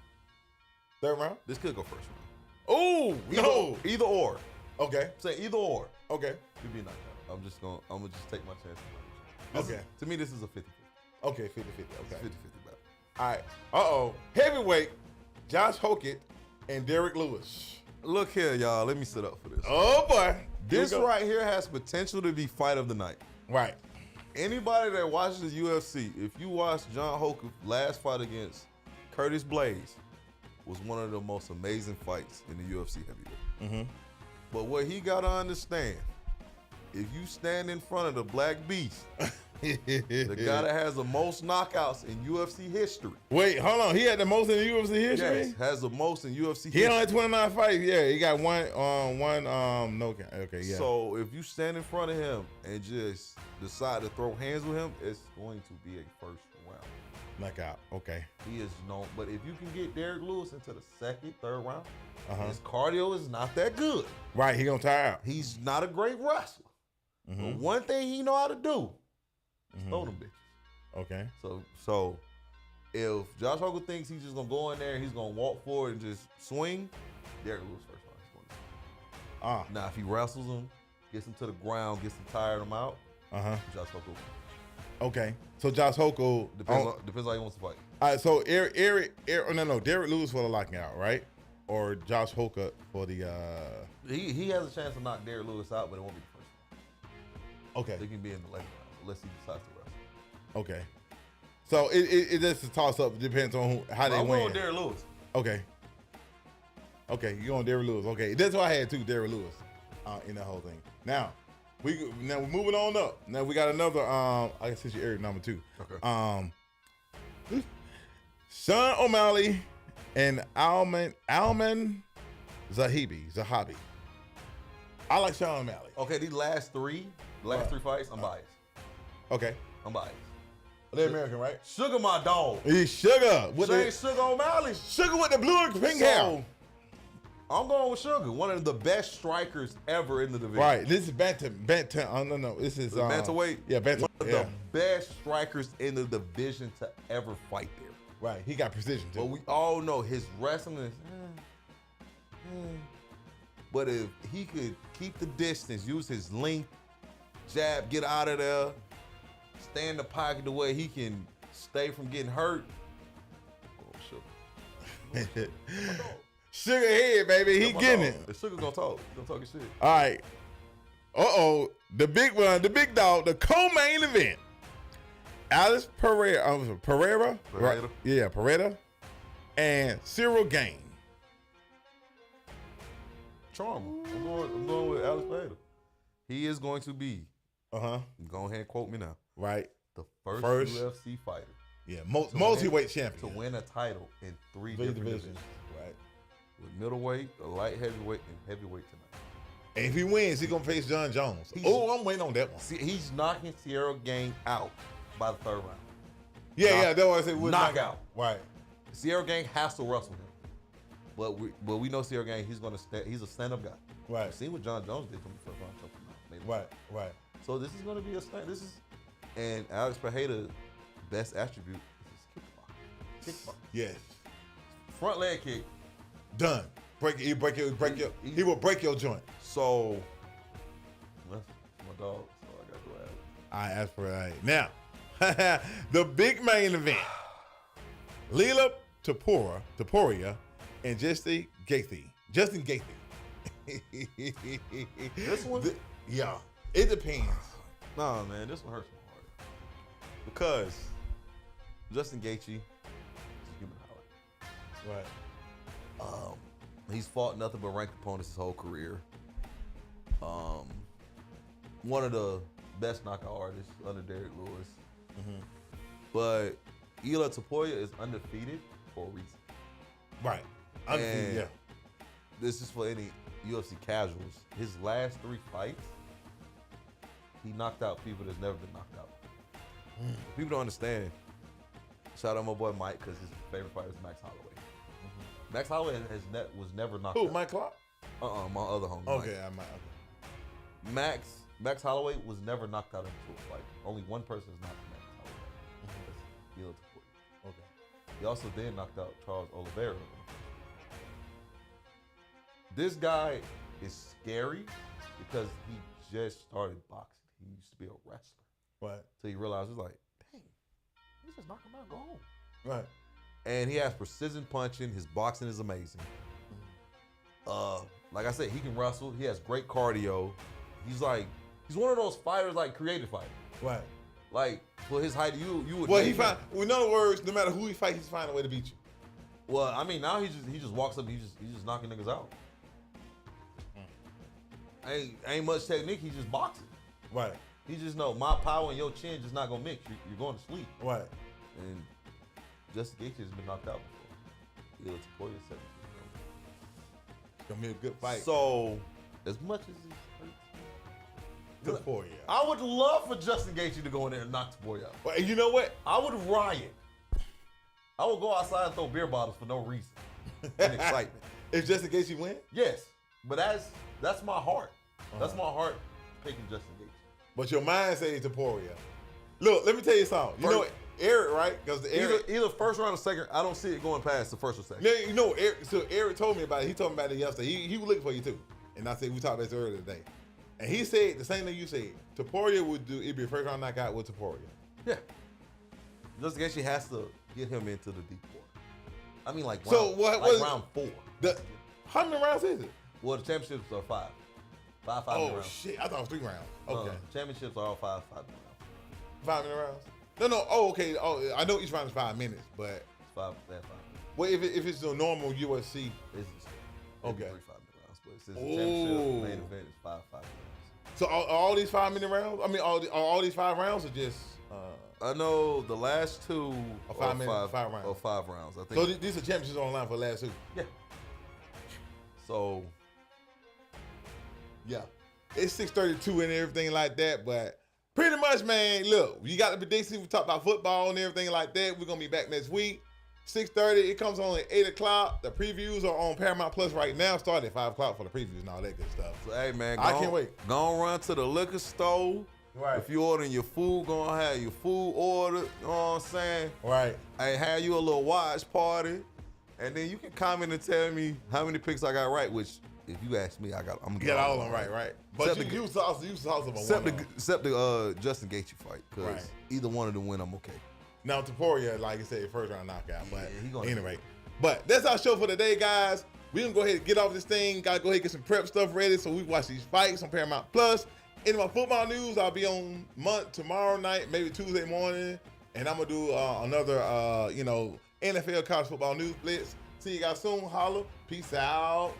Third round? This could go first round. Oh no! Either or. Okay. Say either or. Okay. Could be a knockout. I'm gonna just take my chances. Okay. To me, this is a 50-50. Okay, 50-50. Okay. 50-50 battle. All right. Heavyweight, Josh Hokett and Derek Lewis. Look here, y'all. Let me sit up for this. Oh boy. This right here has potential to be fight of the night. Right. Anybody that watches UFC, if you watch John Hoke's last fight against Curtis Blaze, was one of the most amazing fights in the UFC heavyweight. But what he gotta understand, if you stand in front of the Black Beast, the guy that has the most knockouts in UFC history. Wait, hold on. He had the most in the UFC history? Yes, has the most in UFC history. He only had 29 fights. Yeah, he got one no. Okay, yeah. So if you stand in front of him and just decide to throw hands with him, it's going to be a first round. Knockout. Okay. He is known, but if you can get Derek Lewis into the second, third round, his cardio is not that good. Right, he gonna tire out. He's not a great wrestler. But one thing he know how to do is throw them bitches. Okay. So if Josh Hogan thinks he's just gonna go in there and he's gonna walk forward and just swing, Derek Lewis first round. He's going to. Now if he wrestles him, gets him to the ground, gets him tired him out, Josh Hogan. Okay. So Josh Hogan depends how he wants to fight. All right. So Derek Lewis for the locking out, right? Or Josh Hogan for the. He has a chance to knock Derek Lewis out, but it won't be the first round. Okay. They can be in the late round unless he decides to wrestle. Okay. So it just a toss up. Depends on how they I'm win. going with Derek Lewis. Okay. Okay, you going Derek Lewis? Okay, that's what I had too, Derek Lewis, in that whole thing. Now we're moving on up. Now we got another. I guess it's your area number 2. Okay. Sean O'Malley and Alman Zahabi. I like Sean O'Malley. Okay, these last three fights, I'm biased. Okay. I'm biased. They're American, right? Sugar, my dog. He's Sugar. Sugar O'Malley. Sugar with the blue and pink hair. I'm going with Sugar, one of the best strikers ever in the division. Right. This is bantam. No. This is bantamweight. Yeah, bantam. One of the best strikers in the division to ever fight there. Right. He got precision too. But we all know his wrestling is. But if he could keep the distance, use his length, jab, get out of there, stay in the pocket the way he can stay from getting hurt. Oh, Sugar. Sugar head, baby. He getting it. The Sugar gonna talk. He gonna talk his shit. All right. The big one, the big dog, the co-main event. Alex Pereira. Right? Yeah, Pereira. And Cyril Gain. Charmer. I'm going with Alex Pereira. He is going to be. Go ahead and quote me now. Right. The first UFC fighter. Yeah, multi-weight champion. To win a title in three different divisions. Right. With middleweight, a light heavyweight, and heavyweight tonight. And if he wins, he's going to face John Jones. I'm waiting on that one. See, he's knocking Cyril Gain out. by the third round. Yeah, that's what I said. Knockout. Right. Sierra Gang has to wrestle him. But we know Sierra Gang, he's a stand-up guy. Right. We've seen what John Jones did to him first round, choke him out. Right. So this is going to be and Alex Pereira, best attribute is his kickbox. Yes. Front leg kick. Done. He will break your joint. So that's my dog. So I got to go at it. I asked for it. Now, the big main event. Leela Topuria and Justin Gaethje. This one? Yeah. It depends. Nah, man, this one hurts my heart. Because Justin Gaethje is a human highlight. Right. He's fought nothing but ranked opponents his whole career. One of the best knockout artists under Derrick Lewis. Mm-hmm. But Leela Topuria is undefeated for a reason. Right. Undefeated, yeah. This is for any UFC casuals. His last 3 fights, he knocked out people that's never been knocked out. People don't understand. Shout out my boy Mike, because his favorite fighter is Max Holloway. Mm-hmm. Max Holloway was never knocked out. Who, Mike Clark? My other homie. Okay, Mike. Max Holloway was never knocked out into a fight. Only one person has knocked Max Holloway. That's Leela Topuria. Okay. He also then knocked out Charles Oliveira. This guy is scary because he just started boxing. He used to be a wrestler. Right. So he realized, he was like, dang, let's just knock him out and go home. Right. And he has precision punching. His boxing is amazing. Like I said, he can wrestle. He has great cardio. He's one of those fighters, like creative fighters. Right. Like for his height, you would. Well, in other words, no matter who he fights, he's finding a way to beat you. Well, I mean, now he just walks up, he's just knocking niggas out. Ain't much technique. He's just boxing. Right. He just know my power and your chin just not gonna mix. You're going to sleep. Right. And Justin Gaethje has been knocked out before. Leela Topuria said it's gonna be a good fight. So, as much as he's Topuria, I would love for Justin Gaethje to go in there and knock Topuria out. Well, you know what? I would riot. I would go outside and throw beer bottles for no reason and excitement. If Justin Gaethje win? Yes, but that's my heart. That's my heart picking Justin Gaethje. But your mind says Topuria. Look, let me tell you something. You know Eric, right? Because either first round or second. I don't see it going past the first or second. You know, Eric told me about it. He told me about it yesterday. He was looking for you too. And I said, we talked about this earlier today. And he said the same thing you said. Topuria it'd be a first round knockout with Topuria. Yeah. Justin Gaethje has to get him into the deep water. I mean, like round 4. How many rounds is it? Well, the championships are 5. 5 Oh, rounds. shit. I thought it was 3 rounds. Okay. Championships are all 5 rounds. 5 minute rounds? No. Oh, okay. Oh, I know each round is 5 minutes, but. It's 5 minutes. Well, if it's a normal UFC. It's okay. 3 5-minute rounds. But since the championship main event is 5 rounds. So are all these 5 minute rounds? I mean, all these 5 rounds are just. I know the last 2 are 5 rounds. Or 5 rounds. I think. So these are championships online for the last 2. Yeah. So. Yeah. It's 6:32 and everything like that, but pretty much, man, look, you got the predictions. We talk about football and everything like that. We're going to be back next week. 6:30, it comes on at 8 o'clock. The previews are on Paramount Plus right now. Start at 5 o'clock for the previews and all that good stuff. So, hey, man, I can't wait. Go run to the liquor store. Right. If you ordering your food, go and have your food ordered. You know what I'm saying? Right. Hey, have you a little watch party. And then you can comment and tell me how many picks I got right, which, if you ask me, I'm going to get all of them right. But you sauce them on except the Justin Gaethje fight, because either one of them win, I'm okay. Now, Topuria, like I said, first round knockout. But anyway. But that's our show for today, guys. We're going to go ahead and get off this thing. Got to go ahead and get some prep stuff ready so we watch these fights on Paramount Plus. In my football news, I'll be on tomorrow night, maybe Tuesday morning. And I'm going to do another, NFL college football news blitz. See you guys soon. Holla. Peace out.